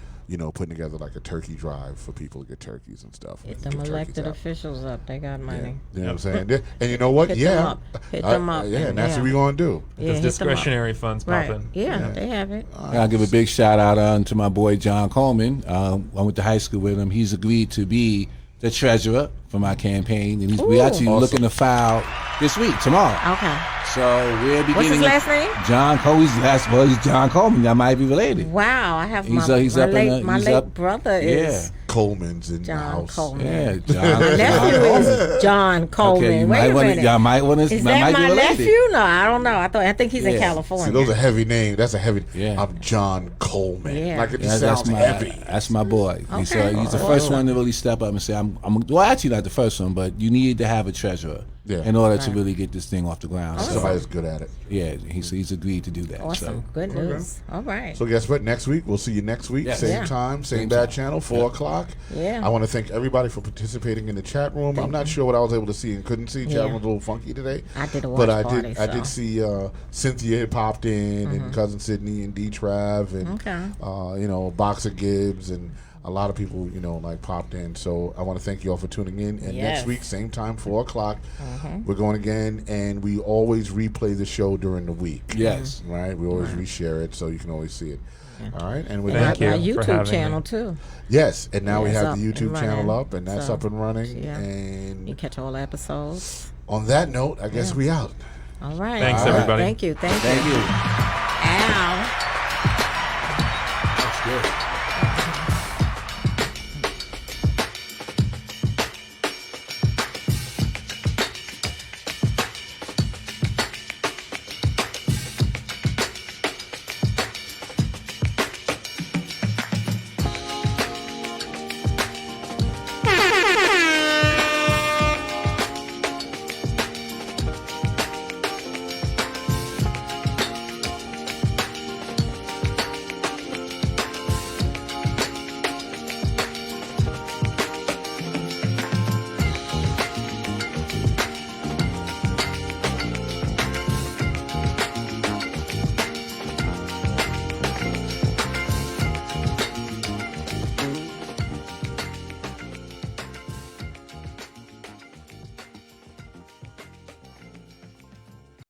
Putting together like a turkey drive for people to get turkeys and stuff. Get and them turkeys elected out. officials up. They got Yeah. money. You know what I'm saying? Yeah. And you know what? Hit yeah. them up. Hit them up. Yeah, and that's Yeah. what we're going to do. Yeah, There's hit them up. discretionary funds Right. popping. Yeah, they have it. I'll give a big shout out to my boy John Coleman. I went to high school with him. He's agreed to be the treasurer for my campaign, and we're actually Awesome. looking to file this week, tomorrow. Okay. So we're beginning. What's his last name? John Coleman's last boy is John Coleman. That might be related. Wow, I have He's my up in late, the- my he's late up- brother is Coleman's in the John house. Coleman. Yeah, John. My nephew is John Coleman. Okay, you Wait might a want minute. to. Y'all might want to. Is might that be my related. nephew? No, I don't know. I think he's in Yeah. California. See, those are heavy names. That's a heavy. Yeah. I'm John Coleman. Yeah. Like it Yeah, just sounds heavy. That's my boy. He's Okay. the first one to really step up and say, well, actually not the first one, but you need to have a treasurer in order to really get this thing off the ground. So, Somebody's good at it. yeah, he's agreed to do that. Awesome. Good news. All right. So guess what? Next week we'll see you next week. Yes. Same Yeah. time, same bad channel, 4:00. Yeah. I want to thank everybody for participating in the chat room. I'm not sure what I was able to see and couldn't see. Chat Yeah. room was a little funky today. I did a watch but I party, did. I did so. see Cynthia had popped in, and cousin Sydney and D Trav, and Okay. Boxer Gibbs, and a lot of people popped in. So I want to thank you all for tuning in. And Yes. next week, same time, 4:00, we're going again, and we always replay the show during the week. Yes. Right, we always reshare it, so you can always see it. All right, and with Thank that, you Our for YouTube having channel me. too. yes, and now we It's have up the and YouTube channel running. up, and that's So, up and running. yeah. You And catch all the episodes. on that note, I guess we out. All right. Thanks, All right. everybody. Thank you. Thank Thank you. you. Ow. That's good.